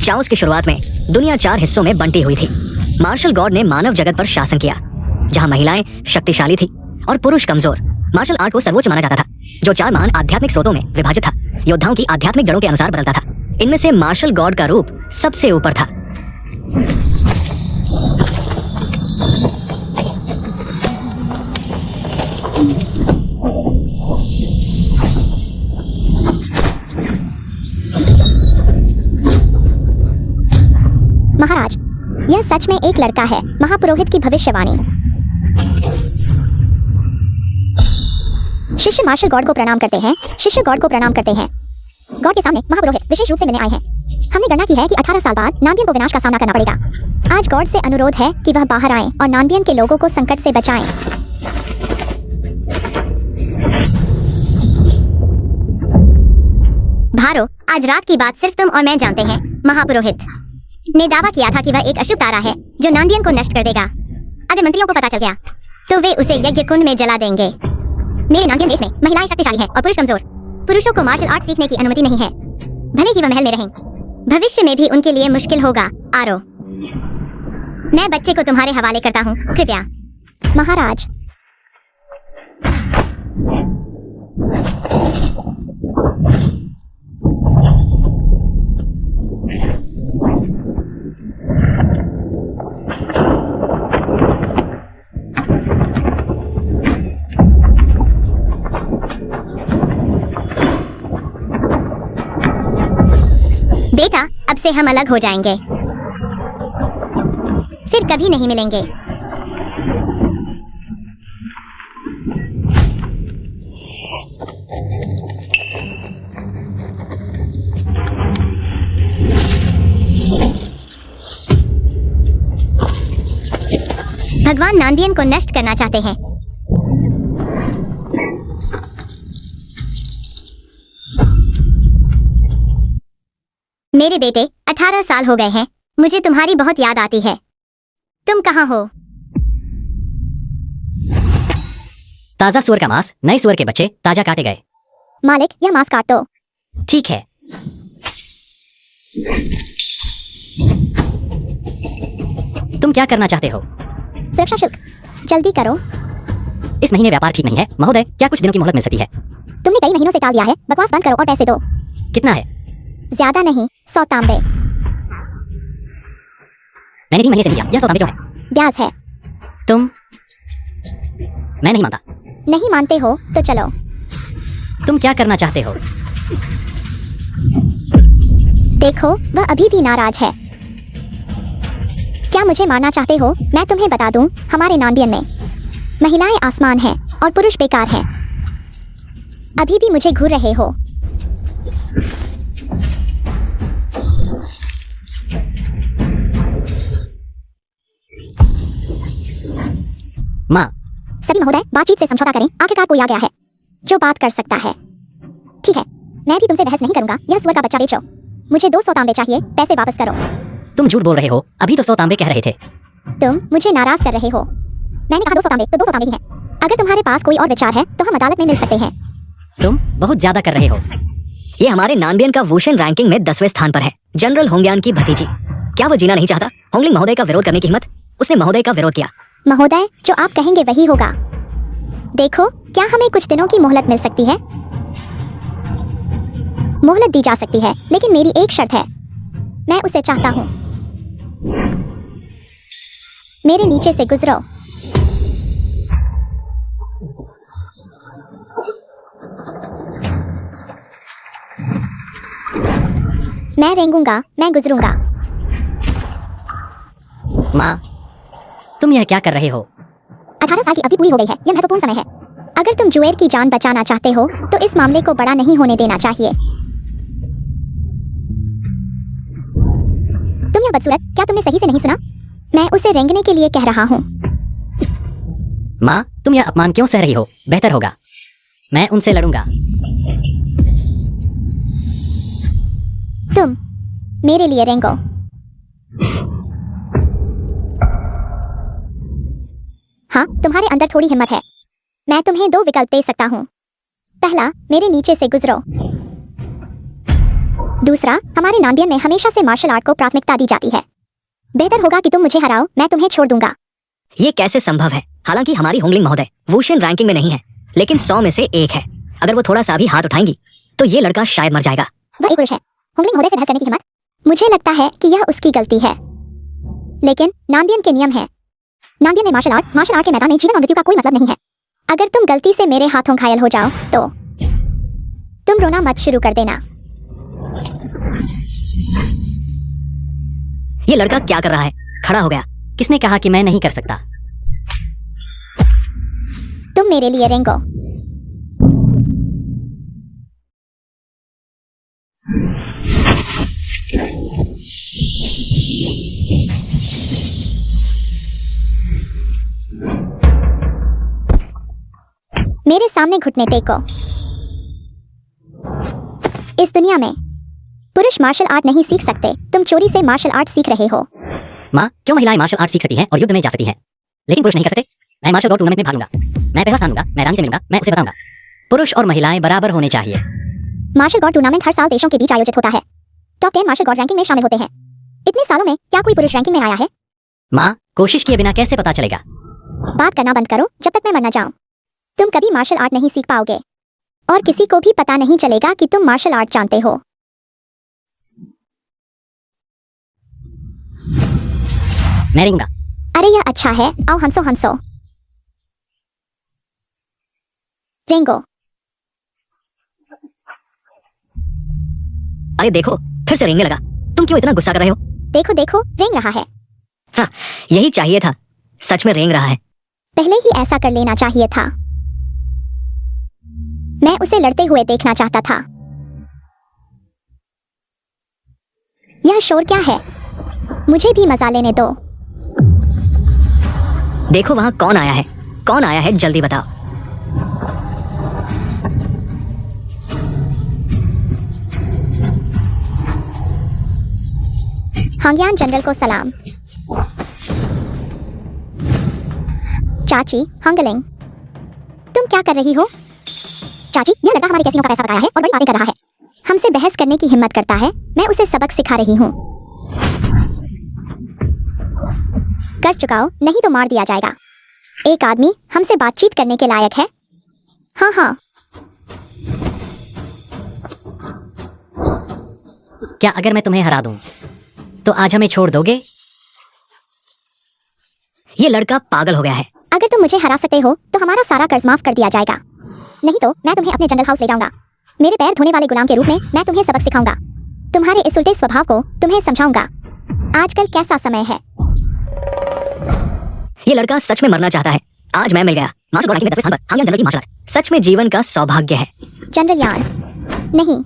Chaos की शुरुआत में दुनिया 4 हिस्सों में बंटी हुई थी। मार्शल गॉड ने मानव जगत पर शासन किया, जहां महिलाएं शक्तिशाली थी और पुरुष कमजोर। मार्शल आर्ट को सर्वोच्च माना जाता था, जो 4 महान आध्यात्मिक स्रोतों में विभाजित था। योद्धाओं की आध्यात्मिक जड़ों के अनुसार बदलता था। इनमें से मार्शल गॉड का रूप सबसे ऊपर था। महाराज, यह सच में एक लड़का है, महापुरोहित की भविष्यवाणी। शिष्य मार्शल गॉड को प्रणाम करते हैं। शिष्य गॉड को प्रणाम करते हैं। गॉड के सामने महापुरोहित विशेष रूप से मिलने आए हैं। हमने गणना की है कि 18 साल बाद नानबियन को विनाश का सामना करना पड़ेगा। आज गॉड से अनुरोध है कि वह बाहर आएं और नानबियन के लोगों को संकट से बचाएं। भारो, आज रात की बात सिर्फ तुम और मैं जानते हैं। महापुरोहित ने दावा किया था कि वह एक अशुभ तारा है जो नानबियन को नष्ट कर देगा। अगर मंत्रियों को पता चल गया तो वे उसे यज्ञ कुंड में जला देंगे। मेरे नानबियन देश में महिलाएं शक्तिशाली हैं और पुरुष कमजोर। पुरुषों को मार्शल आर्ट सीखने की अनुमति नहीं है, भले ही वह महल में रहें। भविष्य में भी उनके लिए मुश्किल होगा। आरो, मैं बच्चे को तुम्हारे हवाले करता हूँ, कृपया। महाराज, बेटा, अब से हम अलग हो जाएंगे, फिर कभी नहीं मिलेंगे। भगवान नानबियन को नष्ट करना चाहते हैं। मेरे बेटे, 18 साल हो गए हैं। मुझे तुम्हारी बहुत याद आती है। तुम कहाँ हो? ताजा सुअर का मांस, नए सुअर के बच्चे ताजा काटे गए। मालिक, यह मांस काट दो। ठीक है। तुम क्या करना चाहते हो? सुरक्षा शुल्क, जल्दी करो। इस महीने व्यापार ठीक नहीं है महोदय, क्या कुछ दिनों की मोहलत मिल सकती है? तुमने कई महीनों से टाल दिया है। बकवास बंद करो और पैसे दो। कितना है? ज्यादा नहीं, 100 तांबे। मैंने 3 महीने से नहीं लिया, यह 100 तांबे क्यों है? ब्याज है। मैं नहीं मानता। नहीं मानते हो तो चलो। तुम क्या करना चाहते हो? देखो, वह अभी भी नाराज है। क्या मुझे मारना चाहते हो? मैं तुम्हें बता दूं, हमारे नानबियन में महिलाएं आसमान हैं और पुरुष बेकार हैं। अभी भी मुझे घूर रहे हो। माँ, सभी महोदय, बातचीत से समझौता करें। आखिरकार कोई आ गया है जो बात कर सकता है। ठीक है, मैं भी तुमसे बहस नहीं करूंगा। यह सुअर का बच्चा बेचो। मुझे 200 तांबे चाहिए, पैसे वापस करो। तुम झूठ बोल रहे हो, अभी तो 100 तांबे कह रहे थे। तुम मुझे नाराज कर रहे हो। मैंने कहा 200 तांबे तो 200 तांबे ही हैं। अगर तुम्हारे पास कोई और विचार है तो हम अदालत में मिल सकते हैं। तुम बहुत ज्यादा कर रहे हो। ये हमारे नानबियन का वुशन रैंकिंग में 10वें स्थान पर है। जनरल होंगयान की भतीजी। क्या वो जीना नहीं चाहता? होंगलिंग महोदय का विरोध करने की हिम्मत? उसने महोदय का विरोध किया। महोदय, जो आप कहेंगे वही होगा। देखो, क्या हमें कुछ दिनों की मोहलत मिल सकती है? मोहलत दी जा सकती है, लेकिन मेरी एक शर्त है। मैं उसे चाहता हूँ। मेरे नीचे से गुजरो। मैं रेंगूंगा, मैं गुजरूंगा। माँ, तुम यह क्या कर रहे हो? 18 साल की अवधि पूरी हो गई है। यह महत्वपूर्ण समय है। अगर तुम जुएर की जान बचाना चाहते हो तो इस मामले को बड़ा नहीं होने देना चाहिए। तुम यह बदसूरत, क्या तुमने सही से नहीं सुना? मैं उसे रेंगने के लिए कह रहा हूँ। माँ, तुम यह अपमान क्यों सह रही हो? बेहतर होगा मैं उनसे लड़ूंगा। तुम मेरे लिए रेंगो। हाँ, तुम्हारे अंदर थोड़ी हिम्मत है। मैं तुम्हें 2 विकल्प दे सकता हूँ। पहला, मेरे नीचे से गुजरो। दूसरा, हमारे नाम्बियन में हमेशा से मार्शल आर्ट को प्राथमिकता दी जाती है। बेहतर होगा कि तुम मुझे हराओ, मैं तुम्हें छोड़ दूंगा। ये कैसे संभव है? हालांकि हमारी होंगलिंग महोदय वुशेन रैंकिंग में नहीं है, लेकिन 100 में से 1 है। अगर वो थोड़ा सा भी हाथ उठाएंगी तो ये लड़का शायद मर जाएगा। वह एक पुरुष है। होंगलिंग महोदय से बहस करने की हिम्मत? मुझे लगता है कि यह उसकी गलती है, लेकिन नाम्बियन के नियम है। नाम्बियन में मार्शल आर्ट के मैदान में जीवन और मृत्यु का कोई मतलब नहीं है। अगर तुम गलती से मेरे हाथों घायल हो जाओ तो तुम रोना मत शुरू कर देना। ये लड़का क्या कर रहा है? खड़ा हो गया। किसने कहा कि मैं नहीं कर सकता? तुम मेरे लिए रेंगो। मेरे सामने घुटने टेको। इस दुनिया में पुरुष मार्शल आर्ट नहीं सीख सकते। तुम चोरी से मार्शल आर्ट सीख रहे हो। माँ, क्यों महिलाएं मार्शल आर्ट सीख सकती हैं और युद्ध में जा सकती हैं, लेकिन पुरुष नहीं कर सकते? मैं मार्शल आर्ट टूर्नामेंट में भाग लूंगा। मैं पहला स्थान लूंगा। मैं रानी से मिलूंगा। मैं उसे बताऊंगा पुरुष और महिलाएं बराबर होने चाहिए। मार्शल गॉड टूर्नामेंट हर साल देशों के बीच आयोजित होता है। टॉप 10 मार्शल गॉड रैंकिंग में शामिल होते हैं। इतने सालों में क्या कोई पुरुष रैंकिंग में आया है? माँ, कोशिश किए बिना कैसे पता चलेगा? बात करना बंद करो जब तक मैं मर न जाऊं। तुम कभी मार्शल आर्ट नहीं सीख पाओगे और किसी को भी पता नहीं चलेगा कि तुम मार्शल आर्ट जानते हो। मैं रेंगूंगा। अरे यह अच्छा है। आओ हंसो हंसो। रेंगो। अरे देखो, फिर से रेंगने लगा। तुम क्यों इतना गुस्सा कर रहे हो? देखो देखो, रेंग रहा है। हाँ, यही चाहिए था। सच में रेंग रहा है। पहले ही ऐसा कर लेना चाहिए था। मैं उसे लड़ते हुए देखना चाहता था। यह शोर क्या है? मुझे भी मजा लेने दो। देखो वहां कौन आया है। कौन आया है, जल्दी बताओ। हांग्यान जनरल को सलाम। चाची हंगलिंग, तुम क्या कर रही हो? चाची, यह लड़का हमारे कैसीनो का पैसा बताया है और बड़ी बातें कर रहा है। हमसे बहस करने की हिम्मत करता है। मैं उसे सबक सिखा रही हूँ। कर चुकाओ, नहीं तो मार दिया जाएगा। एक आदमी हमसे बातचीत करने के लायक है। हाँ हाँ। क्या अगर मैं तुम्हें हरा दूं तो आज हमें छोड़ दोगे? ये लड़का पागल हो गया है। अगर तुम मुझे हरा सकते हो तो हमारा सारा कर्ज माफ कर दिया जाएगा, नहीं तो मैं तुम्हें अपने जनरल हाउस ले जाऊंगा। मेरे पैर धोने वाले गुलाम के रूप में मैं तुम्हें सबक सिखाऊंगा। तुम्हारे इस उल्टे स्वभाव को तुम्हें समझाऊंगा। आजकल कैसा समय है? ये लड़का सच में मरना चाहता है। आज मैं मिल गया। मार्शल गॉड रैंकिंग में 10वें स्थान पर हांग्यान जनरल की मार्शल आर्ट सच में जीवन का सौभाग्य है। जनरल यान, नहीं,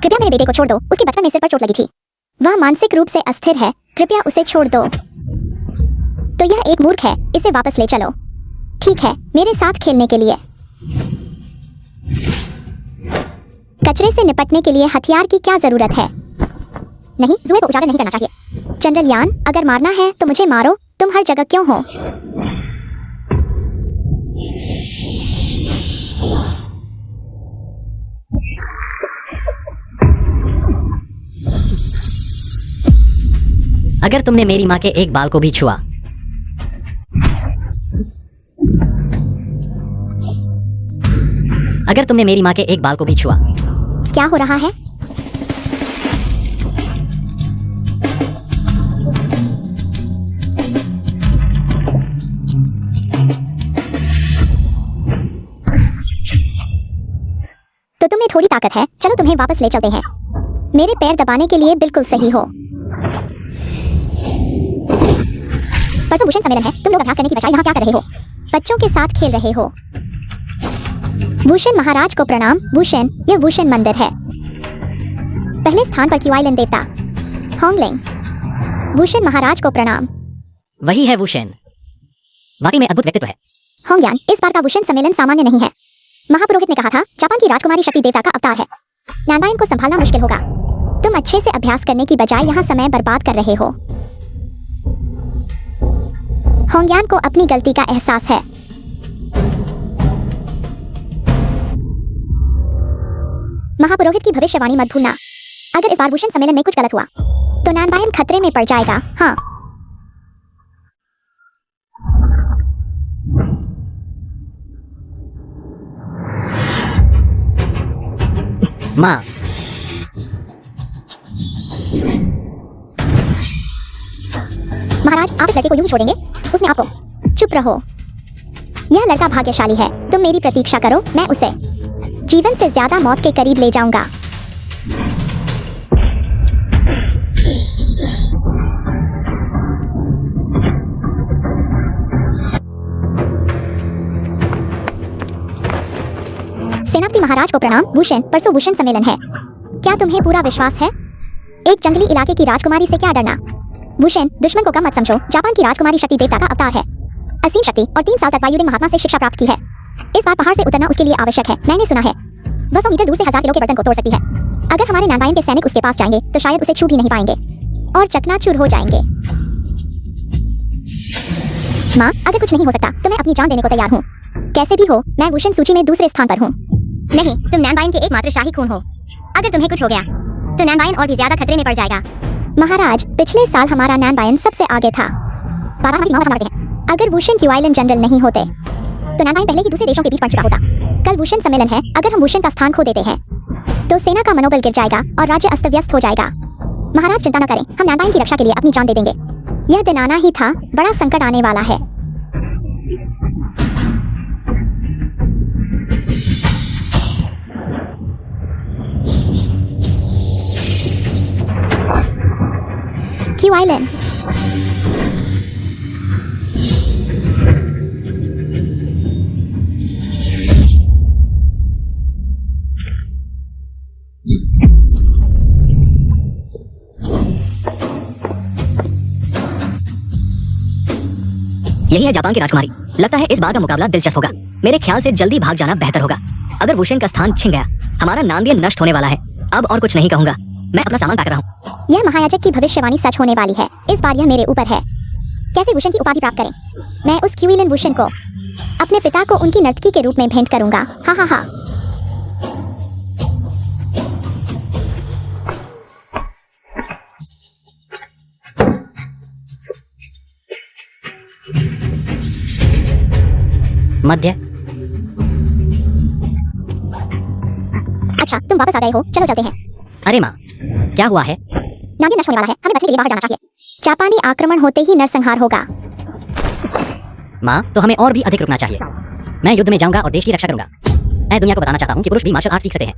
कृपया मेरे बेटे को छोड़ दो। उसके बचपन में सिर पर चोट लगी थी। वह मानसिक रूप से अस्थिर है। कृपया उसे छोड़ दो। तो यह एक मूर्ख है। इसे वापस ले चलो। ठीक है, मेरे साथ खेलने के लिए। कचरे से निपटने के लिए हथियार की क्या जरूरत है? नहीं, जुए को उजागर नहीं करना चाहिए। जनरल यान, अगर मारना है तो मुझे मारो। तुम हर जगह क्यों हो? अगर तुमने मेरी माँ के एक बाल को भी छुआ, अगर तुमने मेरी माँ के एक बाल को भी छुआ। क्या हो रहा है? तो तुम्हें थोड़ी ताकत है। चलो तुम्हें वापस ले चलते हैं। मेरे पैर दबाने के लिए बिल्कुल सही हो। परसों वुशेन सम्मेलन है। तुम लोग अभ्यास करने की बजाय यहाँ क्या कर रहे हो? बच्चों के साथ खेल रहे हो। वुशेन महाराज को प्रणाम। वुशेन, यह वुशेन मंदिर है। पहले स्थान पर क्युआइलिन देवता होंगलिंग। वुशेन महाराज को प्रणाम। वही है वुशेन। वाकई में अद्भुत व्यक्तित्व है। होंग्यान, इस बार का वुशेन सम्मेलन सामान्य नहीं है। महापुरोहित ने कहा था जापान की राजकुमारी शक्ति देवता का अवतार है। नानबाइन को संभालना मुश्किल होगा। तुम अच्छे से अभ्यास करने की बजाय यहाँ समय बर्बाद कर रहे हो। होंग्यान को अपनी गलती का एहसास है। महापुरोहित की भविष्यवाणी मत भूलना। अगर इस बार भूषण सम्मेलन में कुछ गलत हुआ तो नैनबायन खतरे में पड़ जाएगा। हाँ, माँ, महाराज आप इस लड़के को यूं ही छोड़ेंगे? उसने आपको। चुप रहो, यह लड़का भाग्यशाली है। तुम मेरी प्रतीक्षा करो, मैं उसे जीवन से ज्यादा मौत के करीब ले जाऊंगा। सेनापति महाराज को प्रणाम। भूषण, परसों भूषण सम्मेलन है, क्या तुम्हें पूरा विश्वास है? एक जंगली इलाके की राजकुमारी से क्या डरना? भूषण, दुश्मन को कम मत समझो। जापान की राजकुमारी शक्ति देवता का अवतार है, असीम शक्ति, और 3 साल तक वायुदेव महात्मा से शिक्षा प्राप्त की है। इस बार पहाड़ से उतरना उसके लिए आवश्यक है। मैंने सुना है वह 100 मीटर दूर से 1000 किलो के बर्तन को तोड़ सकती है। अगर हमारे नैनबायन के सैनिक उसके पास जाएंगे तो शायद उसे छू भी नहीं पाएंगे और चकनाचूर हो जाएंगे। माँ, अगर कुछ नहीं हो सकता तो मैं अपनी जान देने को तैयार हूँ। कैसे भी हो, मैं भूषण सूची में दूसरे स्थान पर हूँ। नहीं, तुम नैनबायन के एकमात्र शाही खून हो। अगर तुम्हें कुछ हो गया तो नैनबायन और भी ज्यादा खतरे में पड़ जाएगा। महाराज, पिछले साल हमारा नैनबायन सबसे आगे था। बाबा हमारी मौत मरते हैं। अगर भूषण क्यू आइलैंड जनरल नहीं होते तो नैनबायन पहले ही दूसरे देशों के बीच पड़ चुका होता। कल भूषण सम्मेलन है, अगर हम भूषण का स्थान खो देते हैं तो सेना का मनोबल गिर जाएगा और राज्य अस्त व्यस्त हो जाएगा। महाराज चिंता न करें, हम नैनबायन की रक्षा के लिए अपनी जान दे देंगे। यह दिन आना ही था, बड़ा संकट आने वाला है। क्यू आइलैंड, यही है जापान की राजकुमारी। लगता है इस बार का मुकाबला दिलचस्प होगा। मेरे ख्याल से जल्दी भाग जाना बेहतर होगा। अगर भूषण का स्थान छिन गया, हमारा नानबियन नष्ट होने वाला है। अब और कुछ नहीं कहूंगा, मैं अपना सामान पैक कर रहा हूँ। यह महायाजक की भविष्यवाणी सच होने वाली है। इस बार यह मेरे ऊपर है। कैसे भूषण की उपाधि प्राप्त करें? मैं उस क्यूइलन भूषण को अपने पिता को उनकी नर्तकी के रूप में भेंट करूंगा। हा हा हा। मध्य। अच्छा, तुम वापस आ गए हो, चलो चलते हैं। अरे माँ, क्या हुआ है? नागिन नष्ट होने वाला है, हमें बचने के लिए बाहर जाना चाहिए। जापानी आक्रमण होते ही नरसंहार होगा। माँ, तो हमें और भी अधिक रुकना चाहिए। मैं युद्ध में जाऊंगा और देश की रक्षा करूंगा। मैं दुनिया को बताना चाहता हूँ कि पुरुष भी मार्शल आर्ट सीख सकते हैं।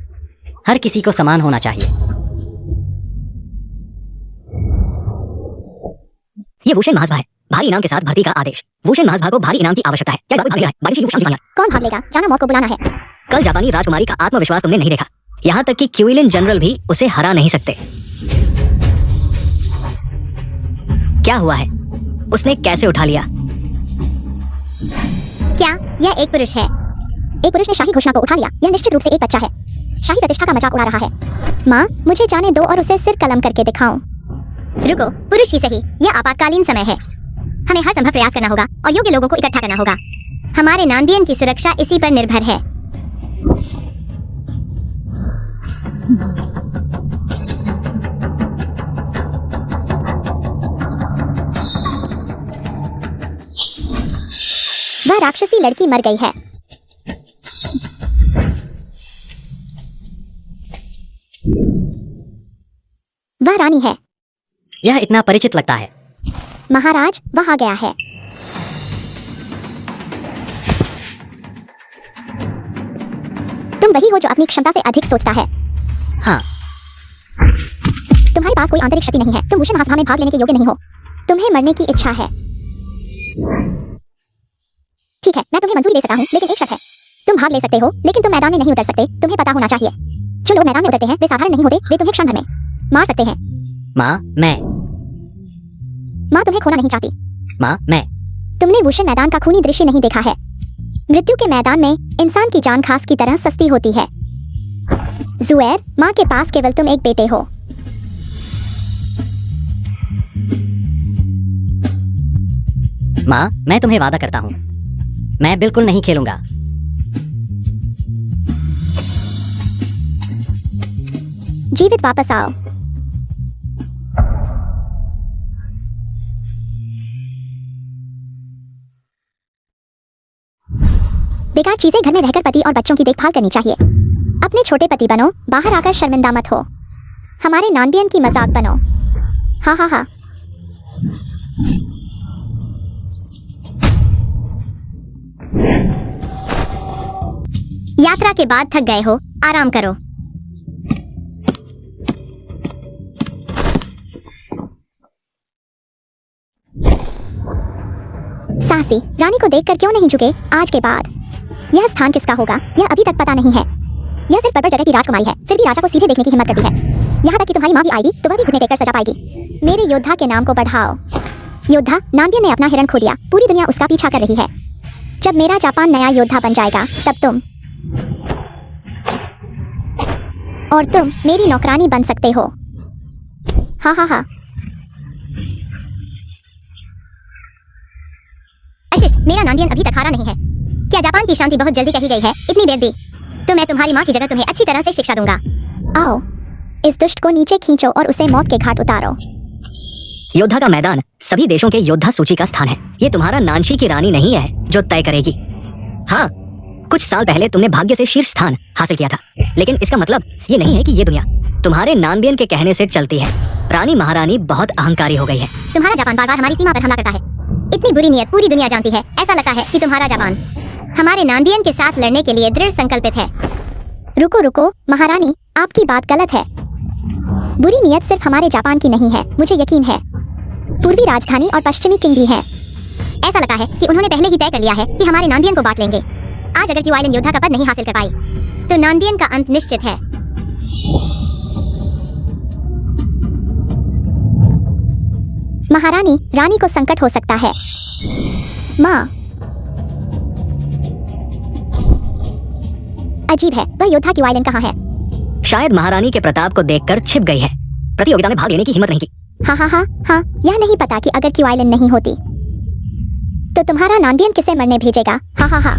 हर किसी को समान होना चाहिए। ये भूषण महासभा है, भारी इनाम के साथ भर्ती का आदेश। भूषण महासभा को भारी इनाम की आवश्यकता है। क्या भाग गया है? बारिश की शांति। कौन भाग लेगा? जाना मौत को बुलाना है। कल जापानी राजकुमारी का आत्मविश्वास तुमने नहीं देखा। यहाँ तक कि क्यूइलन जनरल भी उसे हरा नहीं सकते। क्या हुआ है? उसने कैसे उठा लिया? क्या यह एक पुरुष है? एक पुरुष ने शाही घोषणा को उठा लिया। यह निश्चित रूप से एक बच्चा है। शाही प्रतिष्ठा का मजाक उड़ा रहा है। माँ, मुझे जाने दो और उसे सिर कलम करके दिखाऊं। रुको, पुरुष ही सही, यह आपातकालीन समय है। हमें हर संभव प्रयास करना होगा और योग्य लोगों को इकट्ठा करना होगा। हमारे नानबियन की सुरक्षा इसी पर निर्भर है। वह राक्षसी लड़की मर गई है। वह रानी है। यह इतना परिचित लगता है। महाराज, वह आ गया है। तुम वही हो जो अपनी क्षमता से अधिक सोचता है। हाँ। तुम्हारे पास कोई आंतरिक शक्ति नहीं है। तुम भूषण महासभा में भाग लेने के योग्य नहीं हो। तुम्हें मरने की इच्छा है। ठीक है, मैं तुम्हें मंजूरी दे सकता हूँ, लेकिन एक शर्त है। तुम भाग ले सकते हो, लेकिन तुम मैदान में नहीं उतर सकते। तुम्हें पता होना चाहिए, जो लोग मैदान में उतरते हैं वे साधारण नहीं होते। वे तुम्हें क्षण भर में मार सकते हैं। माँ, माँ तुम्हें खोना नहीं चाहती। माँ, तुमने भूषण मैदान का खूनी दृश्य नहीं देखा है। मृत्यु के मैदान में इंसान की जान घास की तरह सस्ती होती है। जुएर, माँ के पास केवल तुम एक बेटे हो। माँ, मैं तुम्हें वादा करता हूँ, मैं बिल्कुल नहीं खेलूंगा। जीवित वापस आओ। बेकार चीजें घर में रहकर पति और बच्चों की देखभाल करनी चाहिए। अपने छोटे पति बनो, बाहर आकर शर्मिंदा मत हो। हमारे नानबियन की मजाक बनो। हाँ हाँ हाँ। यात्रा के बाद थक गए हो, आराम करो। साहसी रानी को देखकर क्यों नहीं झुके आज के बाद? यह स्थान किसका होगा यह अभी तक पता नहीं है। यह सिर्फ पर्वत जगह की राजकुमारी है, फिर भी राजा को सीधे देखने की हिम्मत करती है। यहाँ तक कि तुम्हारी माँ भी आएगी तो वह भी घुटने टेककर सजा पाएगी। मेरे योद्धा के नाम को बढ़ाओ। योद्धा नानबियन ने अपना हिरण खो दिया, पूरी दुनिया उसका पीछा कर रही है। जब मेरा जापान नया योद्धा बन जाएगा तब तुम मेरी नौकरानी बन सकते हो। हाँ हाँ हाँ। अशिष्ट, मेरा नानबियन अभी तक हारा नहीं है। क्या जापान की शांति बहुत जल्दी कही गई है? इतनी बेदबी। तो मैं तुम्हारी माँ की जगह तुम्हें अच्छी तरह से शिक्षा दूंगा। आओ, इस दुष्ट को नीचे खींचो और उसे मौत के घाट उतारो। योद्धा का मैदान सभी देशों के योद्धा सूची का स्थान है। ये तुम्हारा नानशी की रानी नहीं है जो तय करेगी। हाँ, कुछ साल पहले तुमने भाग्य से शीर्ष स्थान हासिल किया था, लेकिन इसका मतलब ये नहीं है कि ये दुनिया तुम्हारे नानबियन के कहने से चलती है। रानी महारानी बहुत अहंकारी हो गई है। तुम्हारा जापान बार बार हमारी सीमा पर हमला करता है। इतनी बुरी नीयत पूरी दुनिया जानती है। ऐसा लगता है कि तुम्हारा जापान हमारे नानबियन के साथ लड़ने के लिए दृढ़ संकल्पित है। रुको रुको महारानी, आपकी बात गलत है। बुरी नीयत सिर्फ हमारे जापान की नहीं है, मुझे यकीन है। पूर्वी राजधानी और पश्चिमी किंग भी हैं। ऐसा लगता है कि उन्होंने पहले ही तय कर लिया है कि हमारे नानबियन को बांट लेंगे। आज अगर क्यू आइलैंड योद्धा का पद नहीं हासिल कर पाई तो नानबियन का अंत निश्चित है। महारानी, रानी को संकट हो सकता है। माँ, अजीब है, वह योद्धा क्यू आइलैंड कहाँ है? शायद महारानी के प्रताप को देखकर छिप गई है। प्रतियोगिता में भाग लेने की हिम्मत नहीं की। हाँ हाँ हाँ हाँ। यह नहीं पता कि अगर क्यू आइलैंड नहीं होती तो तुम्हारा नानबियन किसे मरने भेजेगा? हाँ हाँ हाँ।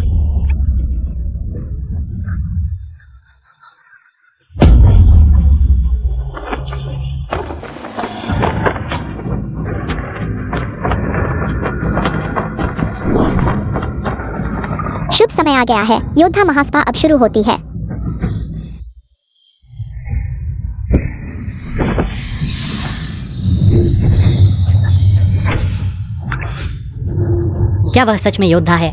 शुभ समय आ गया है। योद्धा महासभा अब शुरू होती है। क्या वह सच में योद्धा है?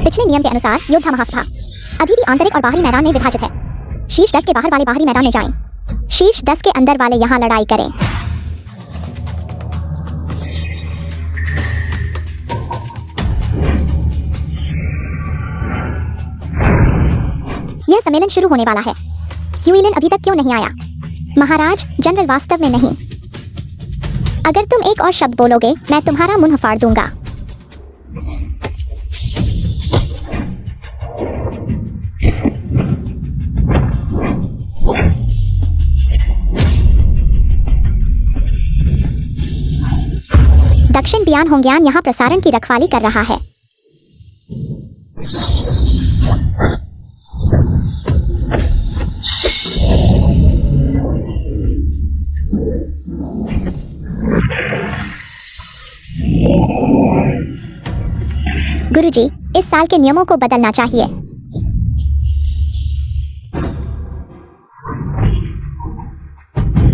पिछले नियम के अनुसार योद्धा महासभा अभी भी आंतरिक और बाहरी मैदान में विभाजित है। शीर्ष 10 के बाहर वाले बाहरी मैदान में जाएं। शीर्ष 10 के अंदर वाले यहाँ लड़ाई करें। यह सम्मेलन शुरू होने वाला है। क्यू आइलैंड अभी तक क्यों नहीं आया? महाराज, जनरल वास्तव में नहीं। अगर तुम एक और शब्द बोलोगे मैं तुम्हारा मुंह फाड़ दूंगा। दक्षिण बियान होंग्यान यहाँ प्रसारण की रखवाली कर रहा है। गुरुजी, इस साल के नियमों को बदलना चाहिए।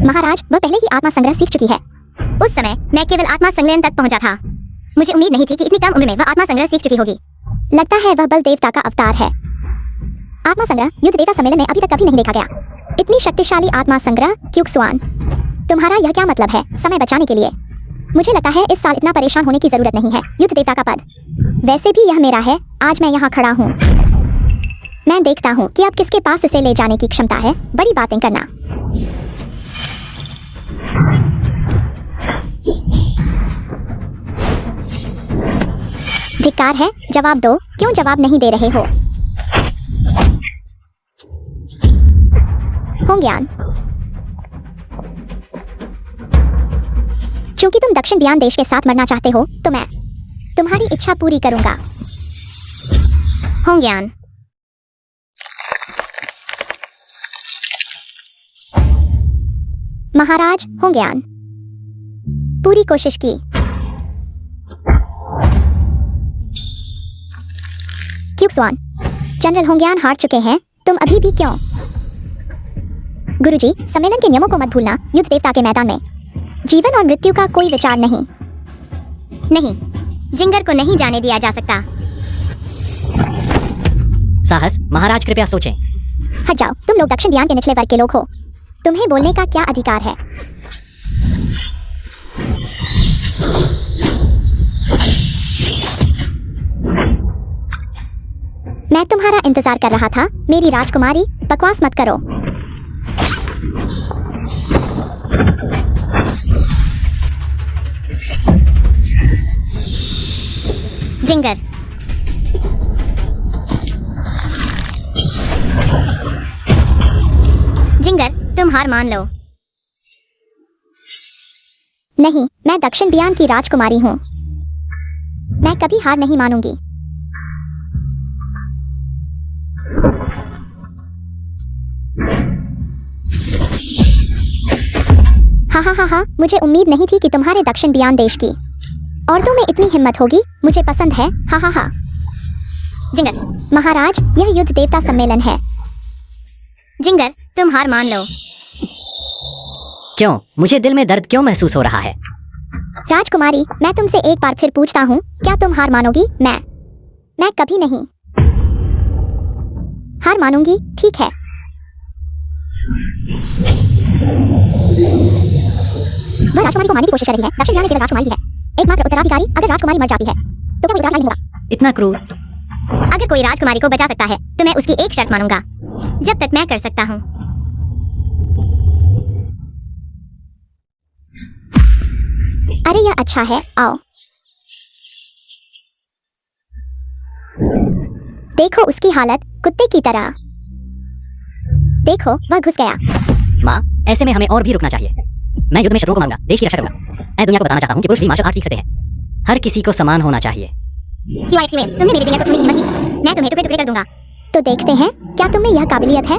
महाराज, वह पहले ही आत्मा संग्रह सीख चुकी है। उस समय मैं केवल आत्मा संलयन तक पहुंचा था। मुझे उम्मीद नहीं थी कि इतनी कम उम्र में वह आत्मा संग्रह सीख चुकी होगी। लगता है वह बल देवता का अवतार है। आत्मा संग्रह युद्ध देवता सम्मेलन में अभी तक कभी नहीं देखा गया। इतनी शक्तिशाली आत्मा संग्रह। क्यूक्सुआन, तुम्हारा यह क्या मतलब है? समय बचाने के लिए? मुझे लगता है इस साल इतना परेशान होने की जरूरत नहीं है। युद्ध देवता का पद वैसे भी यह मेरा है। आज मैं यहाँ खड़ा हूँ। मैं देखता हूँ कि अब किसके पास इसे ले जाने की क्षमता है। बड़ी बातें करना। धिक्कार है, जवाब दो। क्यों जवाब नहीं दे रहे हो? होंग्यान, चूंकि तुम दक्षिण बियान देश के साथ मरना चाहते हो तो मैं तुम्हारी इच्छा पूरी करूंगा। होंग्यान, महाराज होंग्यान पूरी कोशिश की। क्यूक्सवान, जनरल होंग्यान हार चुके हैं, तुम अभी भी क्यों? गुरुजी, सम्मेलन के नियमों को मत भूलना। युद्ध देवता के मैदान में जीवन और मृत्यु का कोई विचार नहीं। नहीं, जिंगर को नहीं जाने दिया जा सकता। साहस, महाराज कृपया सोचें। हट जाओ, तुम लोग दक्षिण बियान के निचले वर्ग के लोग हो। तुम्हें बोलने का क्या अधिकार है? मैं तुम्हारा इंतजार कर रहा था, मेरी राजकुमारी। बकवास मत करो। जिंगर, जिंगर, तुम हार मान लो। नहीं, मैं दक्षिण बियान की राजकुमारी हूं। मैं कभी हार नहीं मानूंगी। हा, मुझे उम्मीद नहीं थी कि तुम्हारे दक्षिण बियान देश की औरतों में इतनी हिम्मत होगी। मुझे पसंद है। हा। जिंगर, महाराज, यह युद्ध देवता सम्मेलन है। जिंगर, तुम हार मान लो। क्यों? मुझे दिल में दर्द क्यों महसूस हो रहा है? राजकुमारी, मैं तुमसे एक बार फिर पूछता हूँ, क्या तुम हार मानोगी? मैं कभी नहीं हार मानूंगी। ठीक है। वह राजकुमारी को मारने की कोशिश कर रही है। दक्षिण बियान में केवल राजकुमारी ही है, एकमात्र उत्तराधिकारी। अगर राजकुमारी मर जाती है तो क्या कोई उत्तराधिकारी नहीं होगा? इतना क्रूर। अगर कोई राजकुमारी को बचा सकता है तो मैं उसकी एक शर्त मानूंगा, जब तक मैं कर सकता हूँ। अरे यह अच्छा है, आओ। देखो उसकी हालत, कुत्ते की तरह। देखो, वह घुस गया। माँ, ऐसे में हमें और भी रुकना चाहिए। मैं युद्ध में शत्रुओं को मारूंगा, देश की रक्षा करूंगा। मैं दुनिया को बताना चाहता हूँ कि पुरुष भी मार्शल आर्ट सीख सकते हैं। हर किसी को समान होना चाहिए। तुमने मेरी जगह को छूने की हिम्मत की, मैं तुम्हें टुकड़े टुकड़े कर दूंगा। तो देखते हैं क्या तुम में यह काबिलियत है।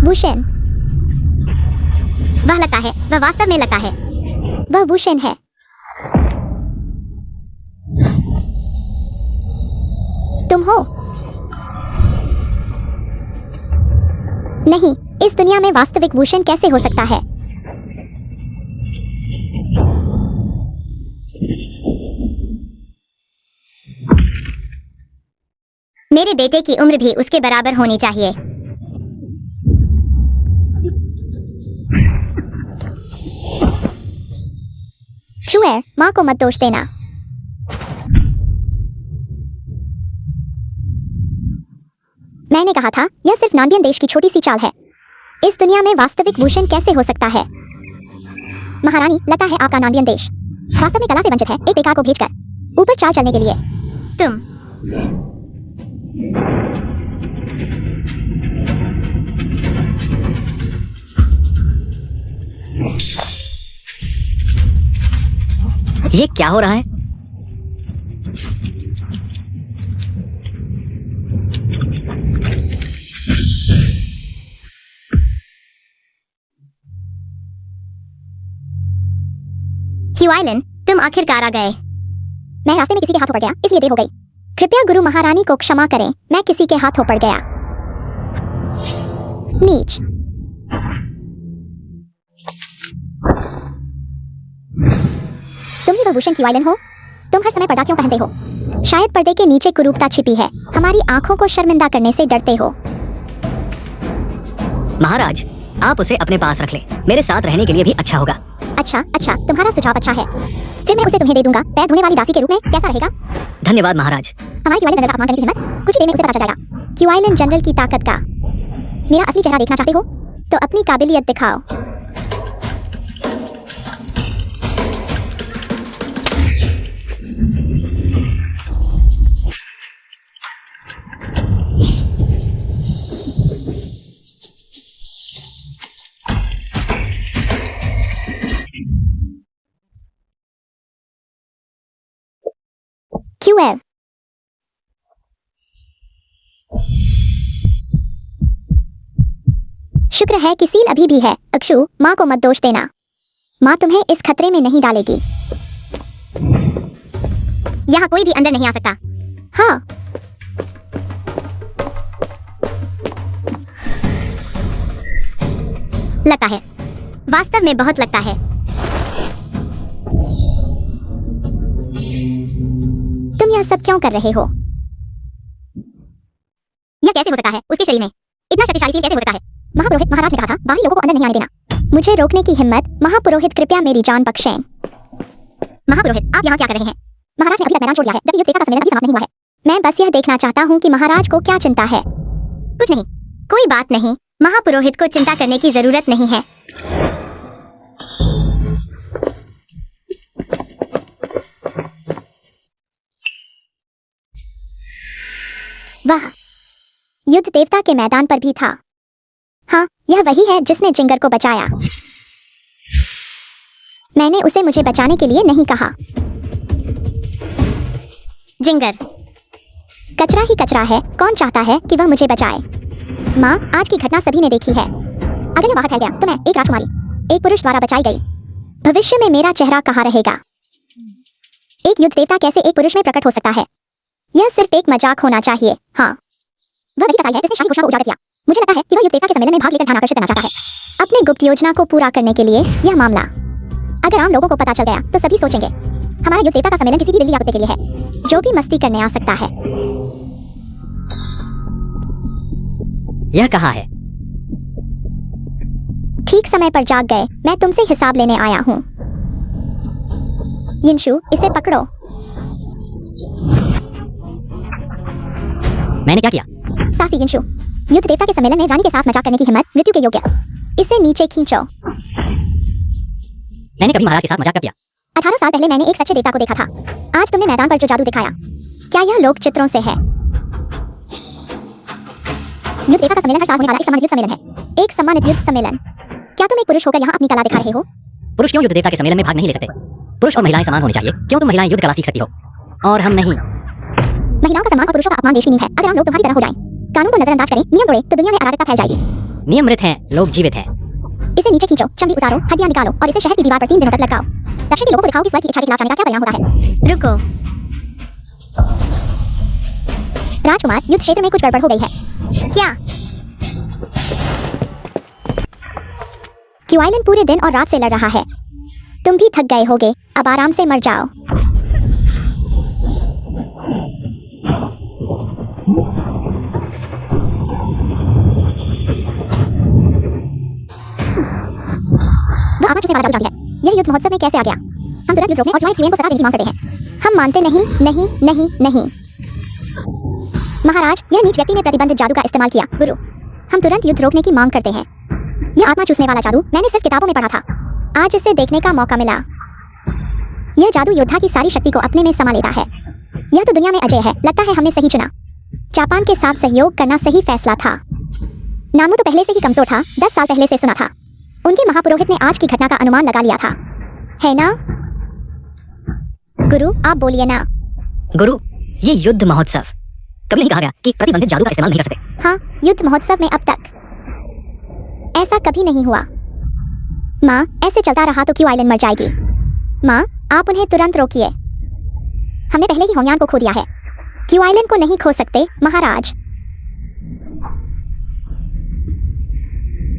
वुशेन, वह लगता है, वह वास्तव में लगता है, वह वुशेन है। तुम हो? नहीं, इस दुनिया में वास्तविक वुशेन कैसे हो सकता है? मेरे बेटे की उम्र भी उसके बराबर होनी चाहिए। शुएर, माँ को मत दोष देना। मैंने कहा था, यह सिर्फ नांबियन देश की छोटी सी चाल है। इस दुनिया में वास्तविक वुशेन कैसे हो सकता है? महारानी, लगता है आपका नांबियन देश वास्तव में कला से वंचित है, एक बेकार को भेजकर ऊपर चाल चलने के लिए। तुम ये क्या हो रहा है? क्यूआइलन, तुम आखिरकार आ गए। मैं रास्ते में किसी के हाथों पड़ गया, इसलिए देर हो गई। कृपया गुरु महारानी को क्षमा करें, मैं किसी के हाथों पड़ गया। नीच। तुम ही वह भूषण क्यूआइलन हो? तुम हर समय पर्दा क्यों पहनते हो? शायद पर्दे के नीचे कुरूपता छिपी है। हमारी आंखों को शर्मिंदा करने से डरते हो। महाराज, आप उसे अपने पास रख लें, मेरे साथ रहने के लिए भी अच्छा होगा। अच्छा, तुम्हारा सुझाव अच्छा है। फिर मैं उसे तुम्हें दे दूंगा, पैर धोने वाली दासी के रूप में। कैसा रहेगा? धन्यवाद महाराज। हमारी क्यूआइलन जनरल का अपमान करने की हिम्मत कुछ ही देर में उसे पता चल जाएगा। क्यू आइलैंड जनरल की ताकत का। मेरा असली चेहरा देखना चाहते हो तो अपनी काबिलियत दिखाओ। क्यूएव शुक्र है कि सील अभी भी है। अक्षु, माँ को मत दोष देना। माँ तुम्हें इस खतरे में नहीं डालेगी। यहाँ कोई भी अंदर नहीं आ सकता। हाँ, लगता है, वास्तव में बहुत लगता है। तुम यह सब क्यों कर रहे हो? यह कैसे हो सकता है? उसके शरीर में इतना शक्तिशाली सील कैसे हो सकता है? महापुरोहित महाराज ने कहा था बाहरी लोगों को अंदर नहीं आने देना। मुझे रोकने की हिम्मत, महापुरोहित कृपया मेरी जान बख्शें। महापुरोहित, आप यहाँ क्या कर रहे हैं? महाराज ने अभी तक मैदान छोड़ दिया है, जबकि युद्ध का सम्मेलन अभी समाप्त नहीं हुआ है। मैं बस यह देखना चाहता हूँ कि महाराज को क्या चिंता है। कुछ नहीं, कोई बात नहीं। महापुरोहित को चिंता करने की जरूरत नहीं है। वाह, युद्ध देवता के मैदान पर भी था। हाँ, यह वही है जिसने जिंगर को बचाया। मैंने उसे मुझे बचाने के लिए नहीं कहा। जिंगर कचरा ही कचरा है। कौन चाहता है कि वह मुझे बचाए? माँ, आज की घटना सभी ने देखी है। अगर मैं वहां फैल गया तो मैं एक राजकुमारी, एक पुरुष द्वारा बचाई गई। भविष्य में मेरा चेहरा कहाँ रहेगा? एक युद्ध देवता कैसे एक पुरुष में प्रकट हो सकता है? यह सिर्फ एक मजाक होना चाहिए। हाँ, वह वही कसाई है जिसने शाही घोषणा को उजागर किया। मुझे लगता है कि वह युद्ध देवता के सम्मेलन में भाग लेकर ध्यान आकर्षित करना चाहता है, अपने गुप्त योजना को पूरा करने के लिए। यह मामला अगर आम लोगों को पता चल गया तो सभी सोचेंगे हमारा युद्ध देवता का सम्मेलन किसी भी बिल्ली या कुत्ते के लिए है जो भी मस्ती करने आ सकता है। यह कहाँ है? ठीक समय पर जाग गए। मैं तुमसे हिसाब लेने आया हूँ। यिनशु, इसे पकड़ो। मैंने क्या किया? सासी यिनशु, युद्ध देवता के सम्मेलन में रानी के साथ मजाक करने की हिम्मत मृत्यु के योग्य। इसे नीचे खींचो। मैंने कभी महाराज के साथ मजाक कब किया? 18 साल पहले मैंने एक सच्चे देवता को देखा था। आज तुमने मैदान पर जो जादू दिखाया, क्या यह लोक चित्रों से है? युद्ध देवता का सम्मेलन हर साल होने वाला एक सम्मानित युद्ध सम्मेलन है। एक सम्मानित युद्ध सम्मेलन। क्या तुम एक पुरुष होकर यहाँ अपनी कला दिखा रहे हो? पुरुष क्यों युद्ध देवता के सम्मेलन में भाग नहीं ले सकते? पुरुष और महिलाएं समान होनी चाहिए। क्यों तुम महिलाएं युद्ध कला सीख सकती हो और हम नहीं? महिलाओं का सम्मान और पुरुषों का अपमान देश की नींव है। अगर हम लोग तुम्हारी तरह हो जाएं, कानून को नजरअंदाज करें, नियम तोड़ें, तो दुनिया में अराजकता फैल जाएगी। नियम मृत हैं, लोग जीवित हैं। इसे नीचे खींचो, चमड़ी उतारो, हड्डियां निकालो और इसे शहर की दीवार पर 3 दिनों तक लटकाओ। दक्षिण के लोगों को दिखाओ कि स्वर्ग की इच्छा के खिलाफ जाने का क्या परिणाम होता है। रुको राजकुमार, युद्ध क्षेत्र में कुछ गड़बड़ हो गई है। क्या? क्यू आइलैंड पूरे दिन और रात से लड़ रहा है। तुम भी थक गए होगे, अब आराम से मर जाओ। वह आवाज जिसने वाला जादू जानती है। यह युद्ध महोत्सव में कैसे आ गया? हम तुरंत युद्ध रोकने और ज्वाइंट को सजा देने की मांग करते हैं। हम मानते नहीं, नहीं, नहीं, नहीं। महाराज, यह नीच व्यक्ति ने प्रतिबंधित जादू का इस्तेमाल किया। गुरु, हम तुरंत युद्ध रोकने की मांग करते हैं। यह आत्मा चूसने वाला जादू मैंने सिर्फ किताबों में पढ़ा था। आज इसे देखने का मौका मिला। यह जादू योद्धा की सारी शक्ति को अपने में समा लेता है। यह तो दुनिया में अजय है। लगता है हमने सही चुना। जापान के साथ सहयोग करना सही फैसला था। नामू तो पहले से ही कमजोर था। 10 साल पहले से सुना था। उनके महापुरोहित ने आज की घटना का अनुमान लगा लिया था, है ना? गुरु, आप बोलिए ना। गुरु, ये युद्ध महोत्सव कभी नहीं कहा गया कि प्रतिबंधित जादू का इस्तेमाल नहीं कर सकते। हाँ, युद्ध महोत्सव में अब तक ऐसा कभी नहीं हुआ। माँ, ऐसे चलता रहा तो क्यू आइलैंड मर जाएगी। माँ, आप उन्हें तुरंत रोकिए। हमने पहले ही होंगयान को खो दिया है। क्यू आइलैंड को नहीं खो सकते महाराज।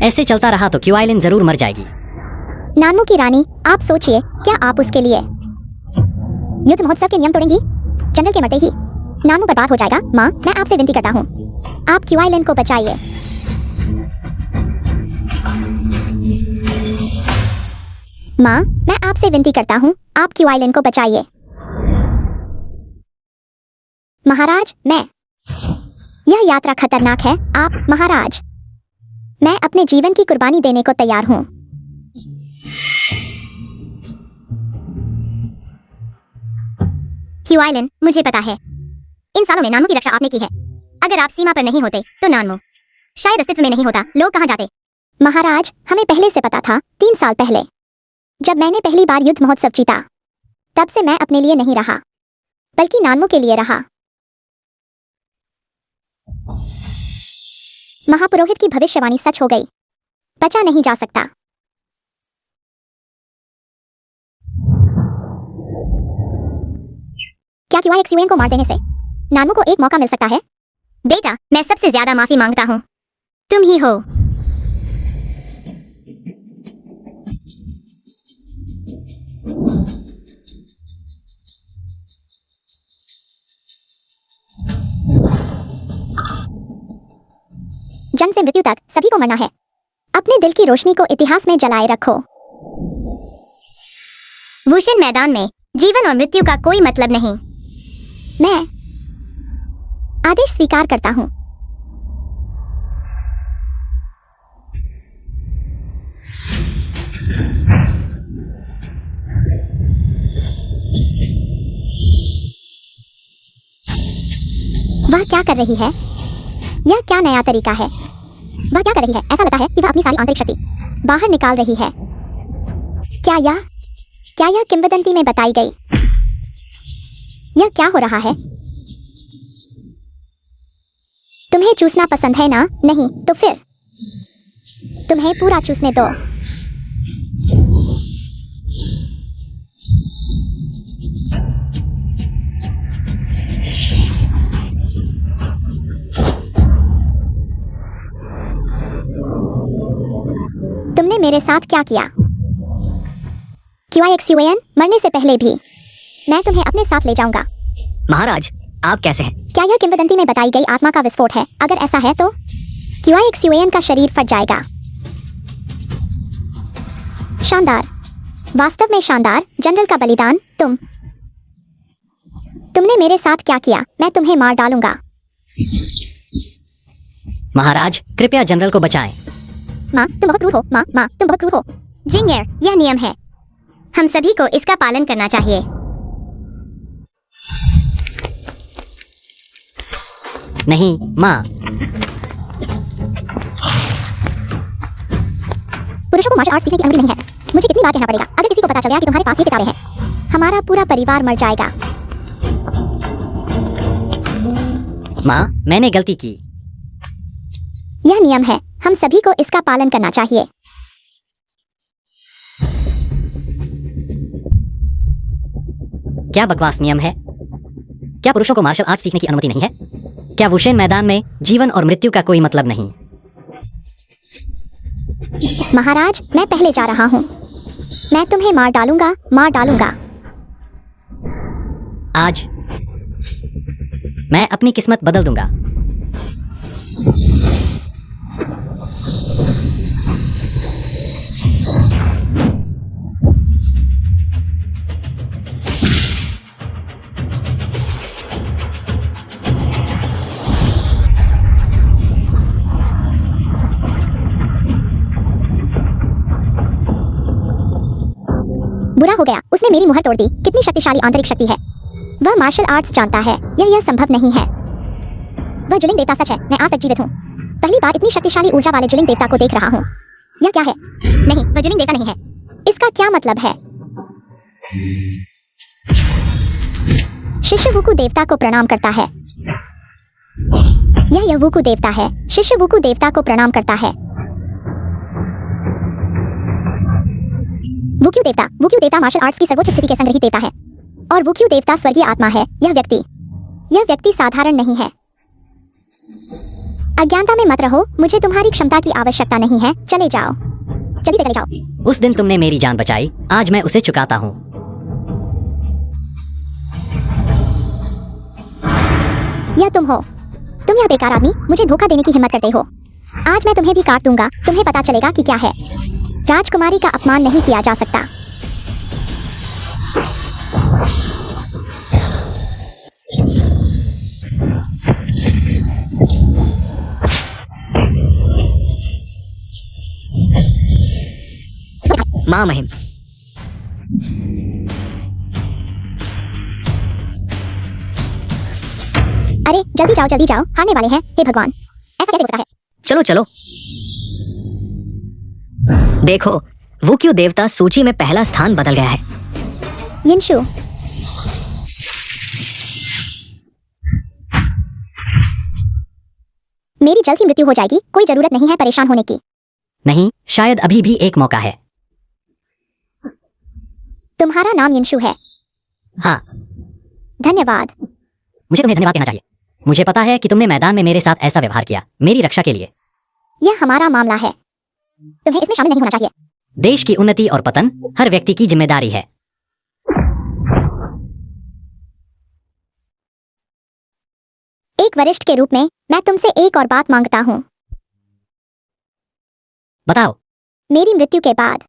ऐसे चलता रहा तो क्यू आइलैंड जरूर मर जाएगी। नानमू की रानी, आप सोचिए, क्या आप उसके लिए युद्ध महोत्सव के नियम तोड़ेंगी? जनरल के मरते ही नानमू बर्बाद हो जाएगा। माँ, मैं आपसे विनती करता हूँ, आप क्यू आइलैंड को बचाइए। माँ, मैं आपसे विनती करता हूँ, आप क्यू आइलैंड को बचाइए। महाराज, मैं यह यात्रा खतरनाक है आप महाराज। मैं अपने जीवन की कुर्बानी देने को तैयार हूँ। ह्यू आइलैंड, मुझे पता है इन सालों में नानमो की रक्षा आपने की है। अगर आप सीमा पर नहीं होते तो नानमो शायद अस्तित्व में नहीं होता। लोग कहाँ जाते? महाराज, हमें पहले से पता था। 3 साल पहले जब मैंने पहली बार युद्ध महोत्सव जीता, तब से मैं अपने लिए नहीं रहा बल्कि नानमो के लिए रहा। महापुरोहित की भविष्यवाणी सच हो गई। बचा नहीं जा सकता। क्या QIXUAN को मार देने से नानमो को एक मौका मिल सकता है? बेटा, मैं सबसे ज्यादा माफी मांगता हूँ। तुम ही हो। जन्म से मृत्यु तक सभी को मरना है। अपने दिल की रोशनी को इतिहास में जलाए रखो। वुशेन मैदान में जीवन और मृत्यु का कोई मतलब नहीं। मैं आदेश स्वीकार करता हूं। वह क्या कर रही है? यह क्या नया तरीका है? वह क्या कर रही है? ऐसा लगता है कि वह अपनी सारी आंतरिक शक्ति बाहर निकाल रही है। क्या यह किंवदंती में बताई गई? यह क्या हो रहा है? तुम्हें चूसना पसंद है ना? नहीं तो फिर तुम्हें पूरा चूसने दो। तुमने मेरे साथ क्या किया? QIXUAN, मरने से पहले भी मैं तुम्हें अपने साथ ले जाऊंगा। महाराज, आप कैसे हैं? क्या यह किंवदंती में बताई गई आत्मा का विस्फोट है? अगर ऐसा है तो QIXUAN का शरीर फट जाएगा। शानदार, वास्तव में शानदार। जनरल का बलिदान। तुमने मेरे साथ क्या किया? मैं तुम्हें मार डालूंगा। महाराज, कृपया जनरल को बचाएं। माँ, तुम बहुत क्रूर हो। माँ, तुम बहुत क्रूर हो। जिंगर, यह नियम है। हम सभी को इसका पालन करना चाहिए। नहीं माँ। पुरुषों को मार्शल आर्ट सीखने की अनुमति नहीं है। मुझे कितनी बार कहना पड़ेगा? अगर किसी को पता चल गया कि तुम्हारे पास ये किताबें हैं, हमारा पूरा परिवार मर जाएगा। माँ, मैंने गलती की। यह नियम है। हम सभी को इसका पालन करना चाहिए। क्या बकवास नियम है? क्या पुरुषों को मार्शल आर्ट सीखने की अनुमति नहीं है? क्या वुशेन मैदान में जीवन और मृत्यु का कोई मतलब नहीं? महाराज, मैं पहले जा रहा हूँ। मैं तुम्हें मार डालूंगा, मार डालूंगा। आज मैं अपनी किस्मत बदल दूंगा। बुरा हो गया, उसने मेरी मुहर तोड़ दी। कितनी शक्तिशाली आंतरिक शक्ति है। वह मार्शल आर्ट्स जानता है। यह संभव नहीं है। वह जुलिंग देवता सच है। मैं आज तक जीवित हूँ। पहली बार इतनी शक्तिशाली ऊर्जा वाले जुलिंग देवता को देख रहा हूँ। यह क्या है? नहीं, वह जुलिंग देवता नहीं है। इसका क्या मतलब है? शिष्य वुकू देवता को प्रणाम करता है। यह वुकू देवता है। शिष्य वुकू देवता को प्रणाम करता है। वुक्यू देवता मार्शल आर्ट्स की सर्वोच्च स्थिति के संग्रही देवता है और वुक्यू देवता स्वर्गीय आत्मा है। यह व्यक्ति साधारण नहीं है। अज्ञानता में मत रहो। मुझे तुम्हारी क्षमता की आवश्यकता नहीं है। चले जाओ, जल्दी से चले जाओ। उस दिन तुमने मेरी जान बचाई, आज मैं उसे चुकाता हूँ। यह तुम हो। तुम यह बेकार आदमी, मुझे धोखा देने की हिम्मत करते हो। आज मैं तुम्हें भी काट दूंगा। तुम्हें पता चलेगा कि क्या है। राजकुमारी का अपमान नहीं किया जा सकता। माँ महिम। अरे जल्दी जाओ, हारने वाले हैं। हे भगवान, ऐसा कैसे हो सकता है? चलो चलो। देखो, वुक्यू देवता सूची में पहला स्थान बदल गया है। यिनशु, मेरी जल्द ही मृत्यु हो जाएगी, कोई जरूरत नहीं है परेशान होने की। नहीं, शायद अभी भी एक मौका है। तुम्हारा नाम यिनशु है? हाँ। धन्यवाद। मुझे तुम्हें धन्यवाद कहना चाहिए। मुझे पता है कि तुमने मैदान में मेरे साथ ऐसा व्यवहार किया, मेरी रक्षा के लिए। यह हमारा मामला है, तुम्हें इसमें शामिल नहीं होना चाहिए। देश की उन्नति और पतन हर व्यक्ति की जिम्मेदारी है। एक वरिष्ठ के रूप में मैं तुमसे एक और बात मांगता हूँ। बताओ। मेरी मृत्यु के बाद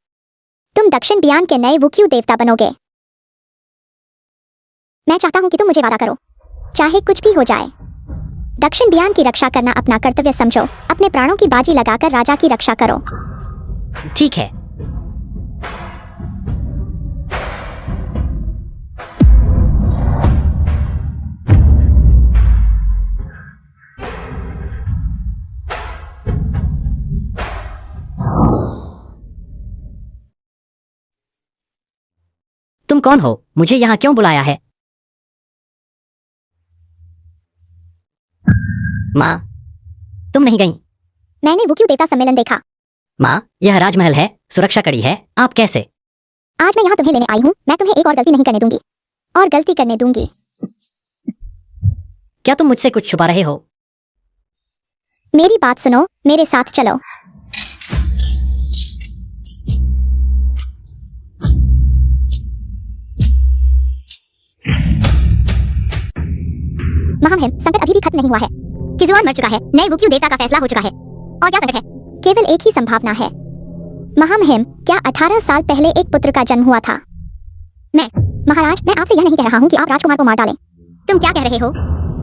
तुम दक्षिण बियान के नए वुक्यू देवता बनोगे। मैं चाहता हूं कि तुम मुझे वादा करो, चाहे कुछ भी हो जाए, दक्षिण बियान की रक्षा करना अपना कर्तव्य समझो। अपने प्राणों की बाजी लगाकर राजा की रक्षा करो। ठीक है। तुम कौन हो? मुझे यहाँ क्यों बुलाया है? माँ, तुम नहीं गई? मैंने वुक्यू देवता सम्मेलन देखा। माँ, यह राजमहल है, सुरक्षा कड़ी है, आप कैसे? आज मैं यहाँ तुम्हें लेने आई हूँ। मैं तुम्हें एक और गलती नहीं करने दूंगी, और गलती करने दूंगी। क्या तुम मुझसे कुछ छुपा रहे हो? मेरी बात सुनो, मेरे साथ चलो। महामहिम, संकट अभी भी खत्म नहीं हुआ है। किजुआन मर चुका है, नए वुक्यू देवता का फैसला हो चुका है। और क्या संकट है? केवल एक ही संभावना है। महामहिम, क्या 18 साल पहले एक पुत्र का जन्म हुआ था? महाराज, मैं आपसे यह नहीं कह रहा हूँ कि आप राजकुमार को मार डालें। तुम क्या कह रहे हो?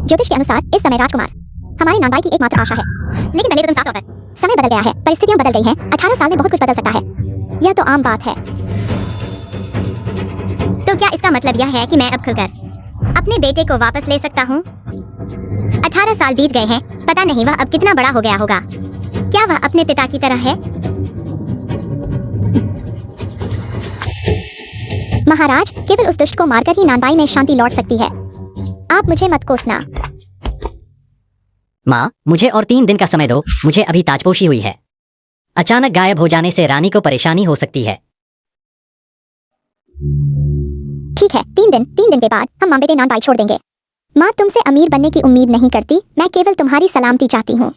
ज्योतिष के अनुसार इस समय राजकुमार हमारे नानबाई की एकमात्र आशा है। लेकिन पहले तो तुम साफ तौर पर, समय बदल गया है, परिस्थितियां बदल गई हैं। 18 साल में बहुत कुछ बदल सकता है, यह तो आम बात है। तो क्या इसका मतलब यह है कि मैं अब खुलकर अपने बेटे को वापस ले सकता हूँ? 18 साल बीत गए हैं, पता नहीं वह अब कितना बड़ा हो गया होगा। क्या वह अपने पिता की तरह है? महाराज, केवल उस दुष्ट को मारकर ही नानबाई में शांति लौट सकती है। आप मुझे मत कोसना। माँ, मुझे और 3 दिन का समय दो। मुझे अभी ताजपोशी हुई है। अचानक गायब हो जाने से रानी को परेशानी हो सकती है। ठीक है, 3 दिन के बाद हम माँ बेटे नानबाई छोड़ देंगे। माँ तुमसे अमीर बनने की उम्मीद नहीं करती, मैं केवल तुम्हारी सलामती चाहती हूँ।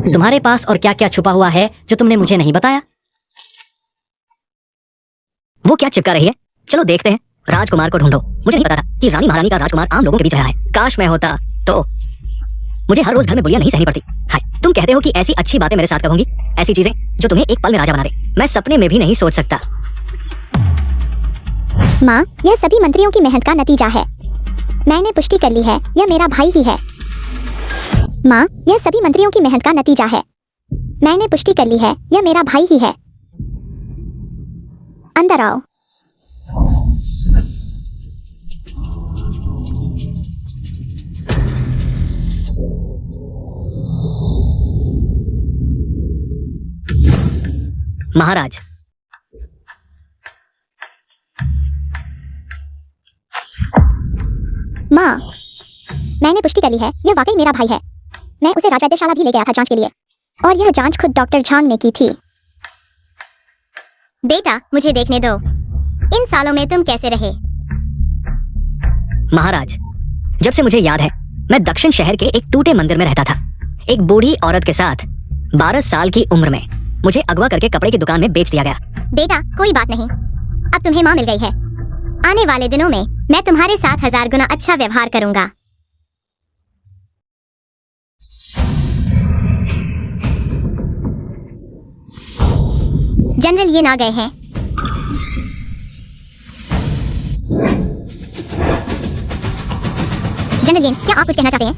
तुम्हारे पास और क्या क्या छुपा हुआ है जो तुमने मुझे नहीं बताया? वो क्या चिपका रही है? चलो देखते हैं। राजकुमार को ढूंढो। मुझे नहीं पता था कि रानी महारानी का राजकुमार आम लोगों के बीच रहा है। काश मैं होता तो। मुझे हर रोज घर में बुलियां नहीं सहनी पड़ती। हाय, तुम कहते हो कि ऐसी अच्छी बातें मेरे साथ कहोगी, ऐसी चीजें जो तुम्हें एक पल में राजा बना दे। मैं सपने में भी नहीं सोच सकता। माँ, यह सभी मंत्रियों की मेहनत का नतीजा है। मैंने पुष्टि कर ली है, यह मेरा भाई ही है। माँ, यह सभी मंत्रियों की मेहनत का नतीजा है। मैंने पुष्टि कर ली है, यह मेरा भाई ही है। अंदर आओ। महाराज, माँ, मैंने पुष्टि कर ली है, यह वाकई मेरा भाई है। मैं उसे राजवैद्यशाला भी ले गया था जांच के लिए, और यह जांच खुद डॉक्टर झांग ने की थी। बेटा, मुझे देखने दो। इन सालों में तुम कैसे रहे? महाराज, जब से मुझे याद है, मैं दक्षिण शहर के एक टूटे मंदिर में रहता था। एक बूढ़ी औरत के साथ 12 साल की उम्र में मुझे अगवा करके कपड़े की दुकान में बेच दिया गया। बेटा, कोई बात नहीं, अब तुम्हें माँ मिल गई है। आने वाले दिनों में मैं तुम्हारे साथ 1000 गुना अच्छा व्यवहार करूंगा। जनरल ये ना गए हैं। जनरल येन, क्या आप कुछ कहना चाहते हैं?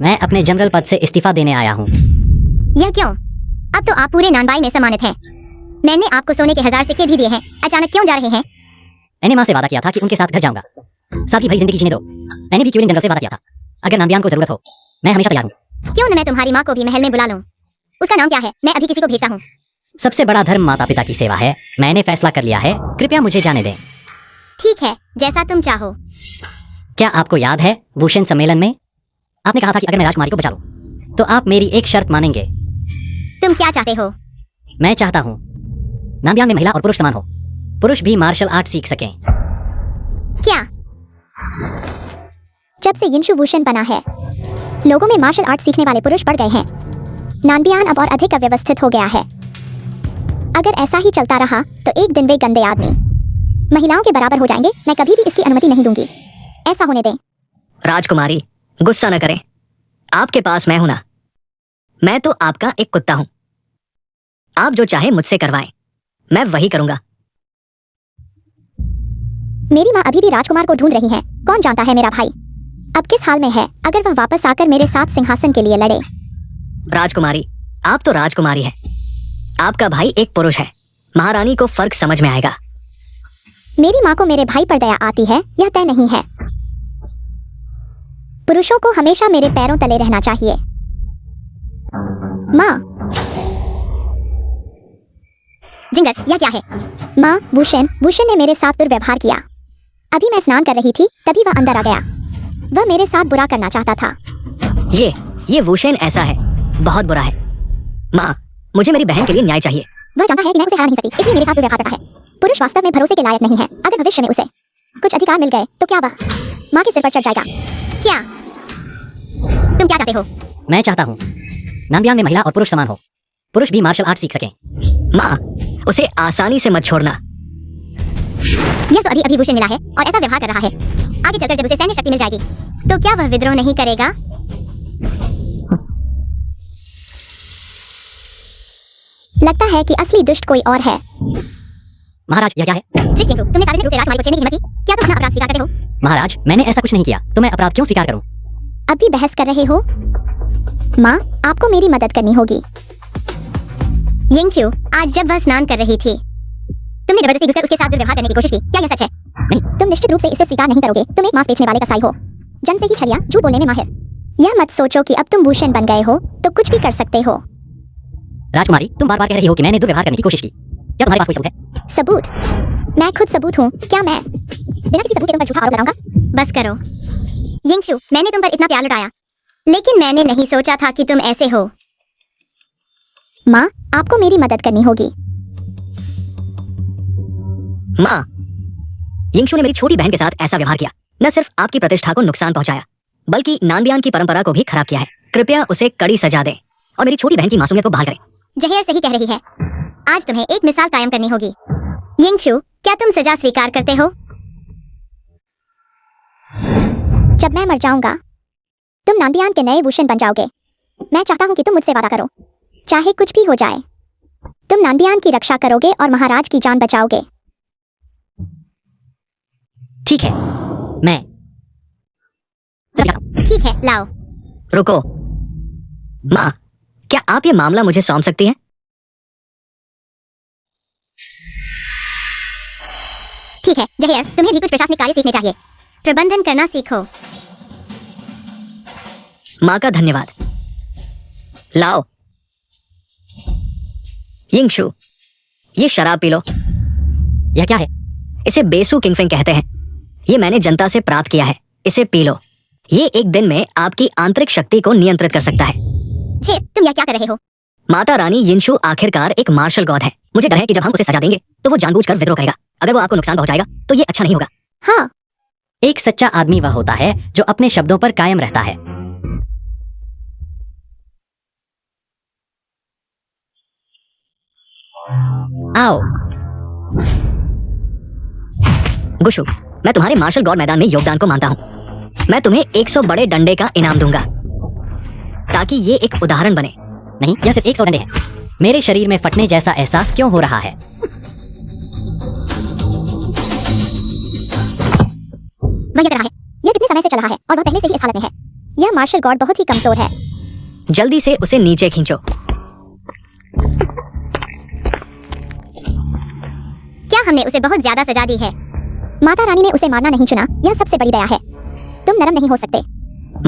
मैं अपने जनरल पद से इस्तीफा देने आया हूँ। यह क्यों? अब तो आप पूरे नानबाई में सम्मानित हैं। मैंने आपको सोने के 1000 सिक्के भी दिए हैं, अचानक क्यों जा रहे हैं? मैंने माँ से वादा किया था कि उनके साथ घर जाऊंगा। सादगी भरी जिंदगी जीने दो। मैंने भी क्यूलिंग जनरल से वादा किया था, अगर नाम्बियान को जरूरत हो मैं हमेशा तैयार हूँ। क्यों न मैं तुम्हारी माँ को भी महल में बुला लूं? उसका नाम क्या है? मैं अभी किसी को भेजता हूँ। सबसे बड़ा धर्म माता पिता की सेवा है। मैंने फैसला कर लिया है, कृपया मुझे जाने दें। ठीक है, जैसा तुम चाहो। क्या आपको याद है भूषण सम्मेलन में आपने कहा था कि अगर मैं राजकुमारी को बचा लूं तो आप मेरी एक शर्त मानेंगे? तुम क्या चाहते हो? मैं चाहता हूँ नाम्बियान में महिला और पुरुष समान हो, पुरुष भी मार्शल आर्ट सीख सकें। क्या? जब से यिनशु भूषण बना है, लोगों में मार्शल आर्ट सीखने वाले पुरुष बढ़ गए हैं। नानबियान अब और अधिक अव्यवस्थित हो गया है। अगर ऐसा ही चलता रहा तो एक दिन वे गंदे आदमी महिलाओं के बराबर हो जाएंगे। मैं कभी भी इसकी अनुमति नहीं दूंगी। ऐसा होने दें। राजकुमारी, गुस्सा न करें। आपके पास मैं हूं ना। मैं तो आपका एक कुत्ता हूं। आप जो चाहे मुझसे करवाएं, मैं वही करूंगा। मेरी माँ अभी भी राजकुमार को ढूंढ रही है। कौन जानता है मेरा भाई अब किस हाल में है। अगर वह वापस आकर मेरे साथ सिंहासन के लिए लड़े। राजकुमारी, आप तो राजकुमारी है, आपका भाई एक पुरुष है। महारानी को फर्क समझ में आएगा। मेरी माँ को मेरे भाई पर दया आती है, यह तय नहीं है। पुरुषों को हमेशा मेरे पैरों तले रहना चाहिए। माँ, जिंगर, यह क्या है? माँ, भूषण ने मेरे साथ दुर्व्यवहार किया। अभी मैं स्नान कर रही थी, तभी वह अंदर आ गया। वह मेरे साथ बुरा करना चाहता था। ये भूषण ऐसा है, बहुत बुरा है। माँ, मुझे मेरी बहन के लिए न्याय चाहिए। वह जानता है कि मैं उसे हरा नहीं सकती, इसलिए मेरे साथ दुर्व्यवहार करता है। पुरुष वास्तव में भरोसे के लायक नहीं है। अगर भविष्य में उसे कुछ अधिकार मिल गए तो क्या वह माँ के सिर पर चढ़ जाएगा? क्या तुम क्या चाहते हो? मैं चाहता हूँ नाम्बियान में महिला और पुरुष समान हो, पुरुष भी मार्शल आर्ट सीख सकें। माँ, उसे आसानी से मत छोड़ना। यह तो अभी भूषण मिला है और ऐसा व्यवहार कर रहा है। आगे चलकर जब उसे सैन्य शक्ति मिल जाएगी तो क्या वह विद्रोह नहीं करेगा? लगता है कि असली दुष्ट कोई और है। महाराज, यह क्या है? दृष्टिंदु, तुमने सार्वजनिक रूप से राजकुमारी को छेड़ने की हिम्मत की? क्या तुम अपना अपराध स्वीकार करते हो? महाराज, मैंने ऐसा कुछ नहीं किया, तो मैं अपराध क्यों स्वीकार करूं? अब भी बहस कर रहे हो? माँ, आपको मेरी मदद करनी होगी। यिंक्यू, आज जब वह स्नान कर रही थी, तुमने जबरदस्ती घुसकर उसके साथ दुर्व्यवहार करने की कोशिश की। क्या यह सच है? नहीं। तुम निश्चित रूप से इसे स्वीकार नहीं करोगे। तुम एक मांस बेचने वाले कसाई हो, जन से ही छलिया, झूठ बोलने में माहिर। यह मत सोचो कि अब तुम भूषण बन गए हो तो कुछ भी कर सकते हो। राजकुमारी, तुम बार बार कह रही हो कि मैंने दुर्व्यवहार करने की कोशिश की। क्या तुम्हारे पास कोई सबूत है? सबूत? मैं खुद सबूत हूँ। क्या मैं बिना किसी सबूत के तुम पर झूठा आरोप लगाऊंगा? बस करो। यिंक्यू, मैंने तुम पर इतना प्यार लुटाया, लेकिन मैंने नहीं सोचा था कि तुम ऐसे हो। माँ, आपको मेरी मदद करनी होगी। माँ, यिंक्शु ने मेरी छोटी बहन के साथ ऐसा व्यवहार किया। न सिर्फ आपकी प्रतिष्ठा को नुकसान पहुंचाया, बल्कि नानबियान की परंपरा को भी खराब किया है। कृपया उसे कड़ी सजा दें और मेरी छोटी बहन की मासूमियत को बहाल करें। जहेर सही कह रही है। आज तुम्हें एक मिसाल कायम करनी होगी। यिंक्शु, क्या तुम सजा स्वीकार करते हो? जब मैं मर जाऊंगा, तुम नानबियान के नए भूषण बन जाओगे। मैं चाहता हूं कि तुम मुझसे वादा करो, चाहे कुछ भी हो जाए, तुम नानबियान की रक्षा करोगे और महाराज की जान बचाओगे। ठीक है, मैं ठीक है, लाओ। रुको माँ, क्या आप ये मामला मुझे सौंप सकती हैं? ठीक है जहेर, तुम्हें भी कुछ प्रशासनिक कार्य सीखने चाहिए। प्रबंधन करना सीखो। माँ का धन्यवाद। लाओ यिंक्शु, ये शराब पी लो। यह क्या है? इसे बेसु किंगफिंग कहते हैं। ये मैंने जनता से प्राप्त किया है। इसे पी लो। ये एक दिन में आपकी आंतरिक शक्ति को नियंत्रित कर सकता है। छे, तुम यह क्या कर रहे हो? माता रानी यिंशु आखिरकार एक मार्शल गॉड है। मुझे डर है कि जब हम उसे सजा देंगे तो वो जानबूझकर विद्रोह करेगा। अगर वो आपको नुकसान पहुंचाएगा तो ये अच्छा नहीं होगा। हाँ, एक सच्चा आदमी वह होता है जो अपने शब्दों पर कायम रहता है। आओ गुशु, मैं तुम्हारे मार्शल गॉड मैदान में योगदान को मानता हूँ। मैं तुम्हें 100 बड़े डंडे का इनाम दूंगा ताकि ये एक उदाहरण बने। नहीं, यह सिर्फ 100 डंडे हैं। मेरे शरीर में फटने जैसा एहसास क्यों हो रहा है? वह क्या कर रहा है? यह कितने समय से चल रहा है और वह पहले से ही इस हालत में है। यह मार्शल गॉड बहुत ही कमजोर है। जल्दी से उसे नीचे खींचो। क्या हमने उसे बहुत ज्यादा सजा दी है? माता रानी ने उसे मारना नहीं चुना, यह सबसे बड़ी दया है। तुम नरम नहीं हो सकते।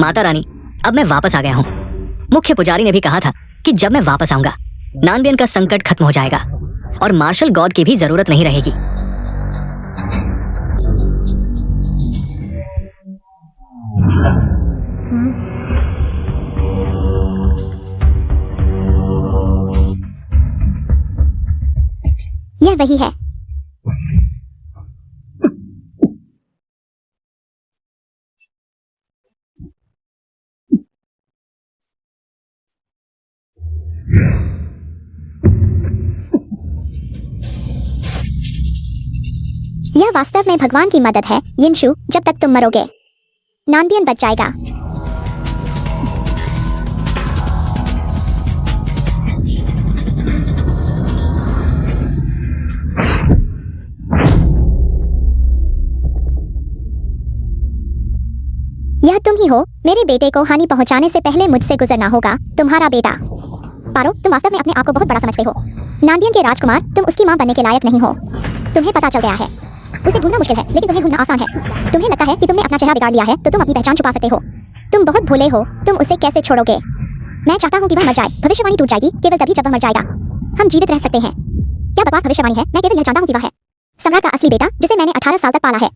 माता रानी, अब मैं वापस आ गया हूँ। मुख्य पुजारी ने भी कहा था कि जब मैं वापस आऊंगा नानबियन का संकट खत्म हो जाएगा और मार्शल गॉड की भी जरूरत नहीं रहेगी। यह वही है। यह वास्तव में भगवान की मदद है यिनशु। जब तक तुम मरोगे नानबियन बच जाएगा। यह तुम ही हो। मेरे बेटे को हानि पहुंचाने से पहले मुझसे गुजरना होगा। तुम्हारा बेटा पारो, तुम वास्तव में अपने आप को बहुत बड़ा समझते हो। नानबियन के राजकुमार, तुम उसकी मां बनने के लायक नहीं हो। तुम्हें पता चल गया है। उसे ढूंढना मुश्किल है, लेकिन तुम्हें ढूंढना आसान है। तुम्हें लगता है कि तुमने अपना चेहरा बिगाड़ लिया है तो तुम अपनी पहचान छुपा सकते हो। तुम बहुत भोले हो। तुम उसे कैसे छोड़ोगे? मैं चाहता हूँ कि वह मर जाए। भविष्यवाणी टूट जाएगी केवल तभी जब वह मर जाएगा। हम जीवित रह सकते हैं। क्या बकवास भविष्यवाणी है। मैं केवल यह जानता हूँ कि वह है सम्राट का असली बेटा, जिसे मैंने 18 साल तक पाला है।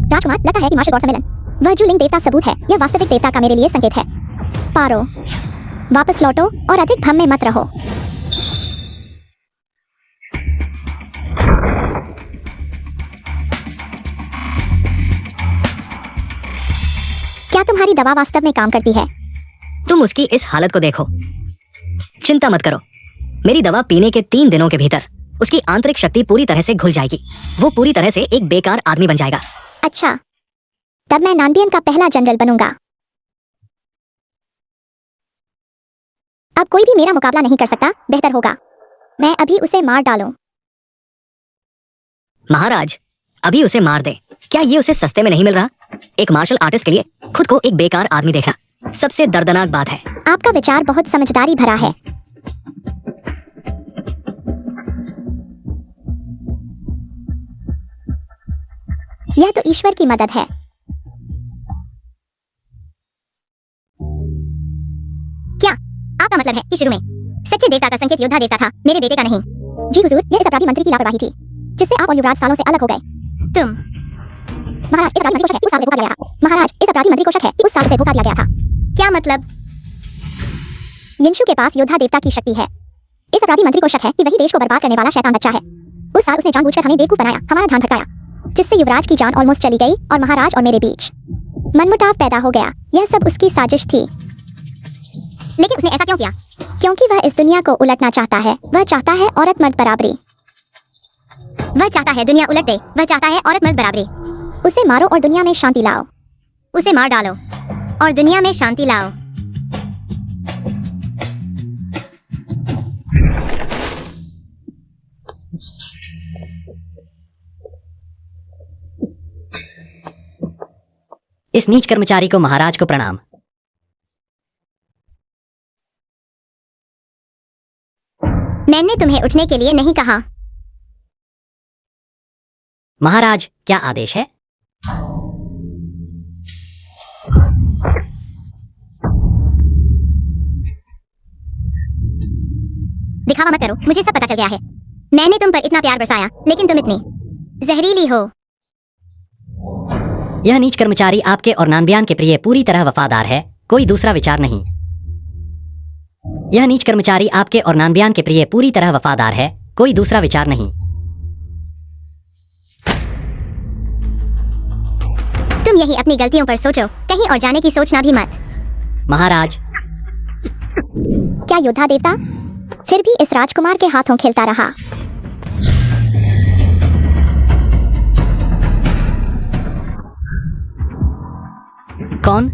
राजकुमार, लगता है कि मार्शल गॉड सम्मेलन वह जो लिंग देवता सबूत है, यह वास्तविक देवता का मेरे लिए संकेत है। पारो, वापस लौटो और अधिक भ्रम में मत रहो। क्या तुम्हारी दवा वास्तव में काम करती है? तुम उसकी इस हालत को देखो। चिंता मत करो, मेरी दवा पीने के 3 दिनों के भीतर उसकी आंतरिक शक्ति पूरी तरह से घुल जाएगी। वो पूरी तरह से एक बेकार आदमी बन जाएगा। अच्छा, तब मैं नानबियन का पहला जनरल बनूंगा। अब कोई भी मेरा मुकाबला नहीं कर सकता। बेहतर होगा मैं अभी उसे मार डालूं। महाराज, अभी उसे मार दे। क्या ये उसे सस्ते में नहीं मिल रहा? एक मार्शल आर्टिस्ट के लिए खुद को एक बेकार आदमी देखना सबसे दर्दनाक बात है। आपका विचार बहुत समझदारी भरा है। यह तो ईश्वर की मदद है। क्या आपका मतलब है कि शुरू में सच्चे देवता का संकेत योद्धा देवता था, मेरे बेटे का नहीं? जी हुजूर, यह इस अपराधी मंत्री की लापरवाही थी जिससे आप और युवराज सालों से अलग हो गए। तुम महाराज, इस अपराधी मंत्री को शक है कि उस साल से धोखा दिया गया। महाराज, इस अपराधी मंत्री को शक है कि उस साल से धोखा दिया गया था। क्या मतलब? यिनशु के पास योद्धा देवता की शक्ति है। इस अपराधी मंत्री को शक है कि वही देश को बर्बाद करने वाला शैतान बच्चा है। उस साल उसने जानबूझकर हमें बेवकूफ बनाया, हमारा ध्यान भटकाया, जिससे युवराज की जान ऑलमोस्ट चली गई और महाराज और मेरे बीच मनमुटाव पैदा हो गया। यह सब उसकी साजिश थी। लेकिन उसने ऐसा क्यों किया? क्योंकि वह इस दुनिया को उलटना चाहता है। वह चाहता है औरत मर्द बराबरी। वह चाहता है दुनिया उलट दे। वह चाहता है औरत मर्द बराबरी। उसे मारो और दुनिया में शांति लाओ। उसे मार डालो और दुनिया में शांति लाओ। इस नीच कर्मचारी को महाराज को प्रणाम। मैंने तुम्हें उठने के लिए नहीं कहा। महाराज, क्या आदेश है? दिखावा मत करो, मुझे सब पता चल गया है। मैंने तुम पर इतना प्यार बरसाया, लेकिन तुम इतनी जहरीली हो। यह नीच कर्मचारी आपके और नानबियान के प्रिय पूरी तरह वफादार है, कोई दूसरा विचार नहीं। यह नीच कर्मचारी आपके और नानबियान के प्रिय पूरी तरह वफादार है, कोई दूसरा विचार नहीं। तुम यही अपनी गलतियों पर सोचो, कहीं और जाने की सोचना भी मत। महाराज, क्या योद्धा देवता फिर भी इस राजकुमार के हाथों खेलता रहा? कौन?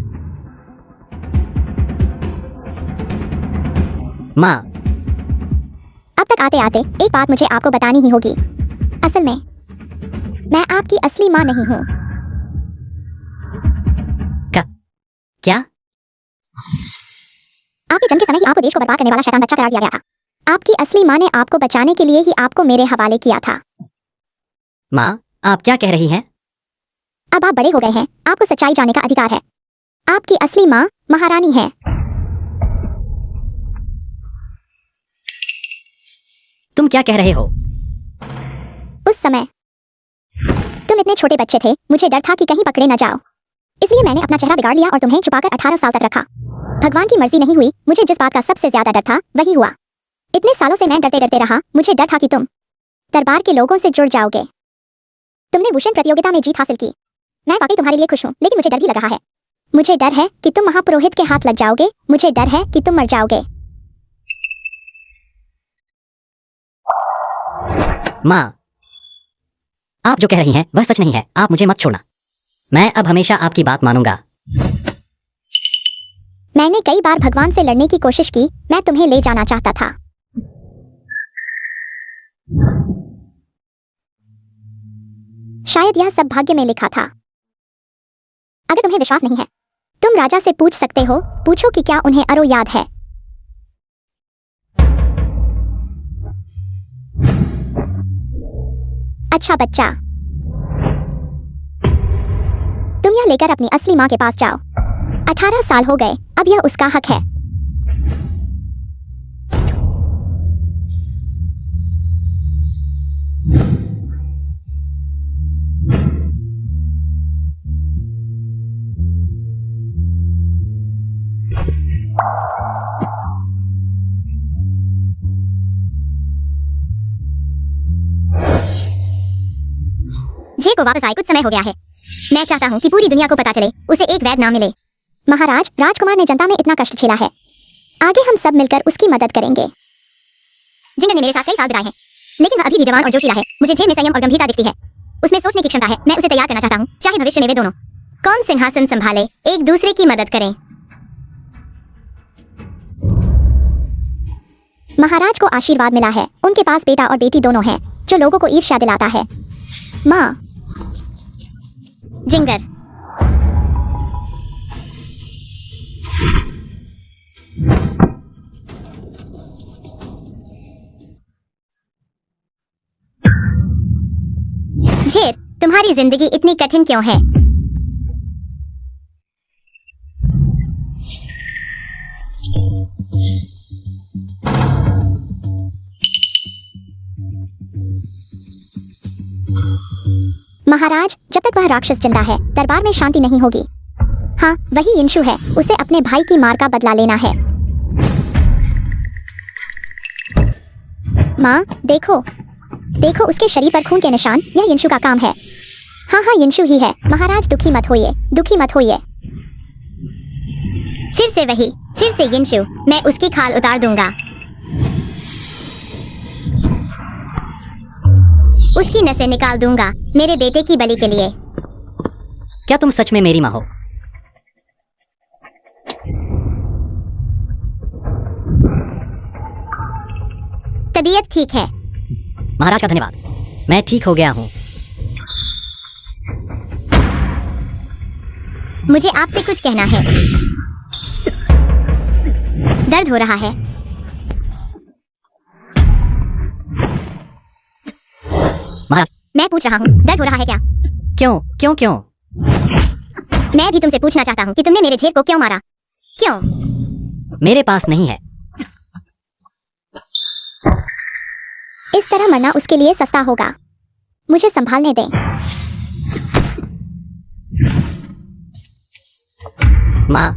माँ, अब तक आते आते एक बात मुझे आपको बतानी ही होगी। असल में मैं आपकी असली माँ नहीं हूँ। क्या? आपके जन्म के समय ही आपको देश को बर्बाद करने वाला शैतान बच्चा करार दिया गया था। आपकी असली माँ ने आपको बचाने के लिए ही आपको मेरे हवाले किया था। माँ, आप क्या कह रही हैं? अब आप बड़े हो गए हैं, आपको सच्चाई जानने का अधिकार है। आपकी असली माँ महारानी है। तुम क्या कह रहे हो? उस समय तुम इतने छोटे बच्चे थे, मुझे डर था कि कहीं पकड़े न जाओ, इसलिए मैंने अपना चेहरा बिगाड़ लिया और तुम्हें छुपाकर 18 साल तक रखा। भगवान की मर्जी नहीं हुई, मुझे जिस बात का सबसे ज्यादा डर था वही हुआ। इतने सालों से मैं डरते डरते रहा, मुझे डर था कि तुम दरबार के लोगों से जुड़ जाओगे। तुमने भूषण प्रतियोगिता में जीत हासिल की। मैं वाकई तुम्हारे लिए खुश हूँ, लेकिन मुझे डर भी लग रहा है। मुझे डर है कि तुम महापुरोहित के हाथ लग जाओगे, मुझे डर है कि तुम मर जाओगे। माँ, आप जो कह रही हैं वह सच नहीं है। आप मुझे मत छोड़ना, मैं अब हमेशा आपकी बात मानूंगा। मैंने कई बार भगवान से लड़ने की कोशिश की, मैं तुम्हें ले जाना चाहता था। शायद यह सब भाग्य में लिखा था। अगर तुम्हें विश्वास नहीं है, तुम राजा से पूछ सकते हो, पूछो कि क्या उन्हें अरो याद है। अच्छा बच्चा, तुम यह लेकर अपनी असली माँ के पास जाओ। 18 साल हो गए, अब यह उसका हक है। जे को वापस आए कुछ समय हो गया है। मैं चाहता हूँ कि पूरी दुनिया को पता चले, उसे एक वैद ना मिले। महाराज, राजकुमार ने जनता में इतना कष्ट झेला है, आगे हम सब मिलकर उसकी मदद करेंगे। जिंगर ने मेरे साथ कई साल बिताए हैं, लेकिन वह अभी भी जवान और जोशीला है। मुझे झेल में संयम और गंभीरता दिखती है। उसमें सोचने की क्षमता है। मैं उसे तैयार करना चाहता हूँ, चाहे भविष्य में वे दोनों कौन सिंहासन संभाले, एक दूसरे की मदद करें। महाराज को आशीर्वाद मिला है, उनके पास बेटा और बेटी दोनों हैं, जो लोगों को ईर्ष्या दिलाता है। माँ, जिंगर, झेर, तुम्हारी जिंदगी इतनी कठिन क्यों है? महाराज, जब तक वह राक्षस जिंदा है, दरबार में शांति नहीं होगी। हाँ, वही यिंशु है, उसे अपने भाई की मार का बदला लेना है। माँ, देखो देखो उसके शरीर पर खून के निशान, यह यिंशु का काम है। हाँ हाँ, यिंशु ही है। महाराज, दुखी मत होइए, दुखी मत होइए। फिर से यिंशु, मैं उसकी खाल उतार दूंगा, उसकी नसें निकाल दूंगा, मेरे बेटे की बलि के लिए। क्या तुम सच में मेरी माँ हो? तबीयत ठीक है? महाराज का धन्यवाद, मैं ठीक हो गया हूँ। मुझे आपसे कुछ कहना है। दर्द हो रहा है? महाराज, मैं पूछ रहा हूँ, दर्द हो रहा है क्या? क्यों क्यों क्यों? मैं भी तुमसे पूछना चाहता हूँ कि तुमने मेरे झेर को क्यों मारा? क्यों? मेरे पास नहीं है। इस तरह मरना उसके लिए सस्ता होगा। मुझे संभालने दें। माँ,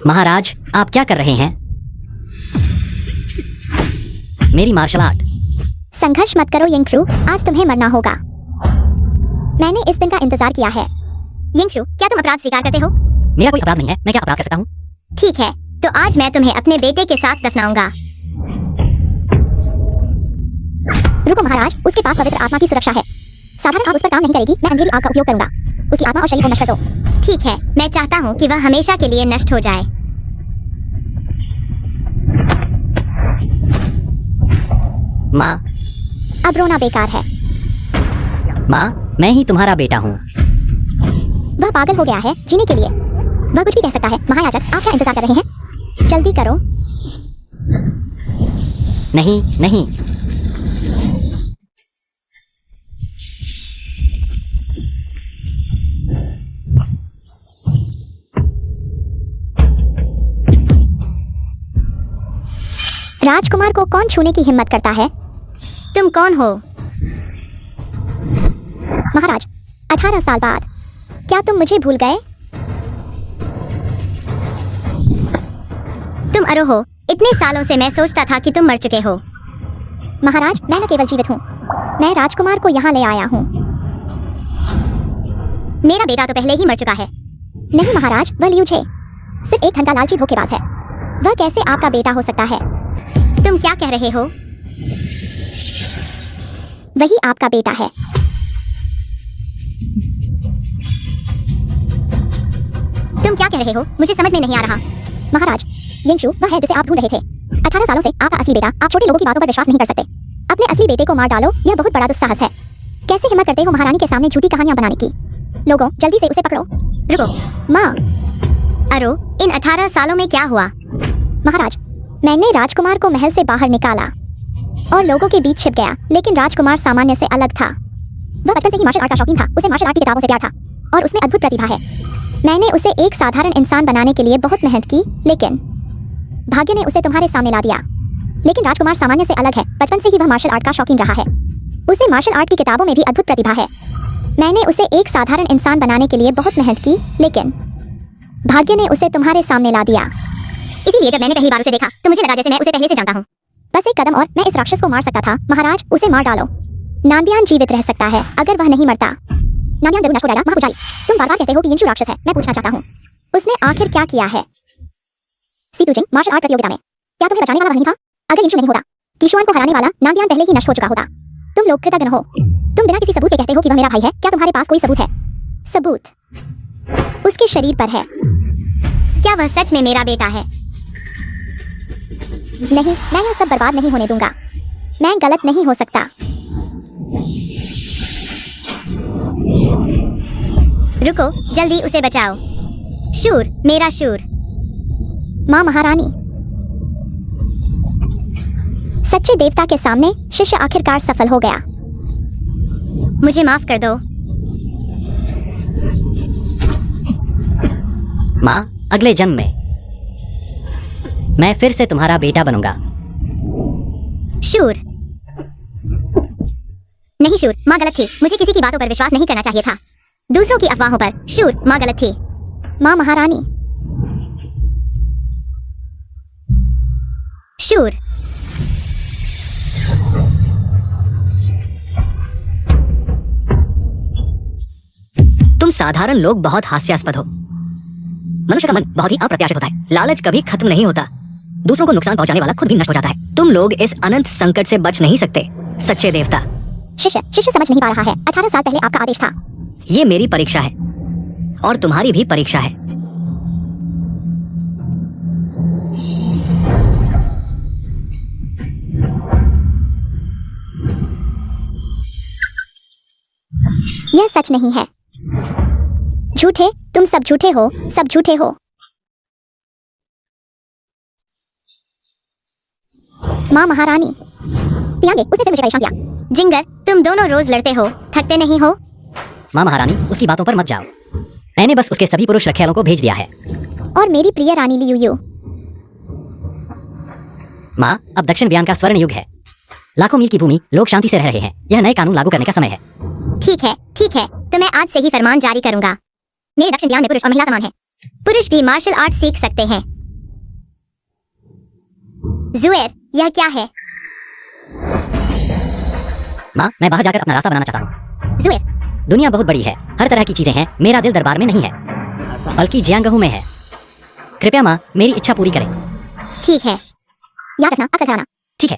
महाराज, आप क्या कर रहे हैं? मेरी मार्शल आर्ट। संघर्ष मत करो यिंशु, आज तुम्हें मरना होगा। मैंने इस दिन का इंतजार किया है। यिंशु, क्या तुम अपराध स्वीकार करते हो? मेरा कोई अपराध नहीं है, मैं क्या अपराध कर सकता हूँ? ठीक है, तो आज मैं तुम्हें अपने बेटे के साथ दफनाऊंगा। रुको महाराज, उसके पास पवित्र आत्मा की सुरक्षा है। साधारण आग उस पर काम नहीं करेगी, मैं अंधेरी आग का उपयोग करूंगा। उसकी आत्मा और शरीर को नष्ट कर दो। ठीक है, मैं चाहता हूँ कि वह हमेशा के लिए नष्ट हो जाए। माँ। अब रोना बेकार है। माँ, मैं ही तुम्हारा बेटा हूँ। वह पागल हो गया है जीने के लिए। वह कुछ भी कह सकता है। महायाजक, आप क्या इंतजार कर रहे हैं? जल्दी करो। नहीं नहीं। राजकुमार को कौन छूने की हिम्मत करता है? तुम कौन हो? महाराज, 18 साल बाद क्या तुम मुझे भूल गए? तुम अरो हो। इतने सालों से मैं सोचता था कि तुम मर चुके हो। महाराज, मैं न केवल जीवित हूँ, मैं राजकुमार को यहाँ ले आया हूँ। मेरा बेटा तो पहले ही मर चुका है। नहीं महाराज, वह लियू छे सिर्फ एक धन का लालची धोखेबाज है। वह कैसे आपका बेटा हो सकता है? तुम क्या कह रहे हो? वही आपका बेटा है। तुम क्या कह रहे हो? मुझे समझ में नहीं आ रहा। महाराज, यिंगशु वह है जिसे आप ढूंढ रहे थे। 18 सालों से आपका असली बेटा। आप छोटे लोगों की बातों पर विश्वास नहीं कर सकते। अपने असली बेटे को मार डालो, यह बहुत बड़ा दुस्साहस है। कैसे हिम्मत करते हो महारानी के सामने झूठी कहानियां बनाने की? लोगों, जल्दी से उसे पकड़ो। रुको माँ। अरो, इन 18 सालों में क्या हुआ? महाराज, मैंने राजकुमार को महल से बाहर निकाला और लोगों के बीच छिप गया, लेकिन राजकुमार सामान्य से अलग था। वह बचपन से ही मार्शल आर्ट का शौकीन था। उसे मार्शल आर्ट की किताबों से प्यार था और उसमें अद्भुत प्रतिभा है। मैंने उसे एक साधारण इंसान बनाने के लिए बहुत मेहनत की, लेकिन भाग्य ने उसे तुम्हारे सामने ला दिया। लेकिन राजकुमार सामान्य से अलग है। बचपन से ही वह मार्शल आर्ट का शौकीन रहा है। उसे मार्शल आर्ट की किताबों में भी अद्भुत प्रतिभा है। मैंने उसे एक साधारण इंसान बनाने के लिए बहुत मेहनत की, लेकिन भाग्य ने उसे तुम्हारे सामने ला दिया। इसीलिए जब मैंने पहली बार उसे देखा तो मुझे लगा जैसे मैं उसे पहले से जानता हूँ। बस एक कदम और मैं इस राक्षस को मार सकता था। महाराज, उसे मार डालो। नानबियान जीवित रह सकता है अगर वह नहीं मरता। नानबियान जरूर नष्ट हो जाएगा। महापुजारी, तुम बार बार कहते हो कि यिंगशु राक्षस है। मैं पूछना चाहता हूँ, उसने आखिर क्या किया है? सीतुजिंग, मार्शल आर्ट प्रतियोगिता में क्या तुम्हें बचाने वाला वह नहीं था? अगर यिंगशु नहीं होता, किशुआन को हराने वाला नानबियान पहले ही नष्ट हो चुका होता। तुम लोग कृतज्ञ हो। तुम बिना किसी सबूत के कहते हो कि वह मेरा भाई है। क्या तुम्हारे पास कोई सबूत है? सबूत उसके शरीर पर है। क्या वह सच में मेरा बेटा है? नहीं, मैं यह सब बर्बाद नहीं होने दूंगा। मैं गलत नहीं हो सकता। रुको, जल्दी उसे बचाओ। शूर, मेरा शूर। माँ महारानी, सच्चे देवता के सामने शिष्य आखिरकार सफल हो गया। मुझे माफ कर दो। माँ, अगले जन्म में मैं फिर से तुम्हारा बेटा बनूंगा। शूर, नहीं शूर, माँ गलत थी। मुझे किसी की बातों पर विश्वास नहीं करना चाहिए था, दूसरों की अफवाहों पर। शूर, माँ गलत थी। माँ महारानी। शूर, तुम साधारण लोग बहुत हास्यास्पद हो। मनुष्य का मन बहुत ही अप्रत्याशित होता है। लालच कभी खत्म नहीं होता। दूसरों को नुकसान पहुंचाने वाला खुद भी नष्ट हो जाता है। तुम लोग इस अनंत संकट से बच नहीं सकते। सच्चे देवता। शिष्य समझ नहीं पा रहा है। 18 साल पहले आपका आदेश था। ये मेरी परीक्षा है और तुम्हारी भी परीक्षा है। यह सच नहीं है। झूठे, तुम सब झूठे हो, सब झूठे हो। माँ महारानी। पियांगे, उसने फिर मुझे परेशान किया। जिंगर, तुम दोनों रोज लड़ते हो, थकते नहीं हो? माँ महारानी, उसकी बातों पर मत जाओ। मैंने बस उसके सभी पुरुष रखैलों को भेज दिया है। और मेरी प्रिय रानी लियू। माँ, अब दक्षिण ब्यान का स्वर्ण युग है। लाखों मील की भूमि, लोग शांति से रह रहे हैं। यह नए कानून लागू करने का समय है। ठीक है, ठीक है, तो मैं आज से ही फरमान जारी करूंगा। मेरे दक्षिण ब्यान में पुरुष और महिला समान है। पुरुष भी मार्शल आर्ट सीख सकते हैं। जुएर, यह क्या है? माँ, मैं बाहर जाकर अपना रास्ता बनाना चाहता हूँ। जुएर, दुनिया बहुत बड़ी है, हर तरह की चीजें हैं। मेरा दिल दरबार में नहीं है, बल्कि जियांगहू में है। कृपया माँ, मेरी इच्छा पूरी करें। ठीक है, याद रखना, अक्सर घबराना। ठीक है।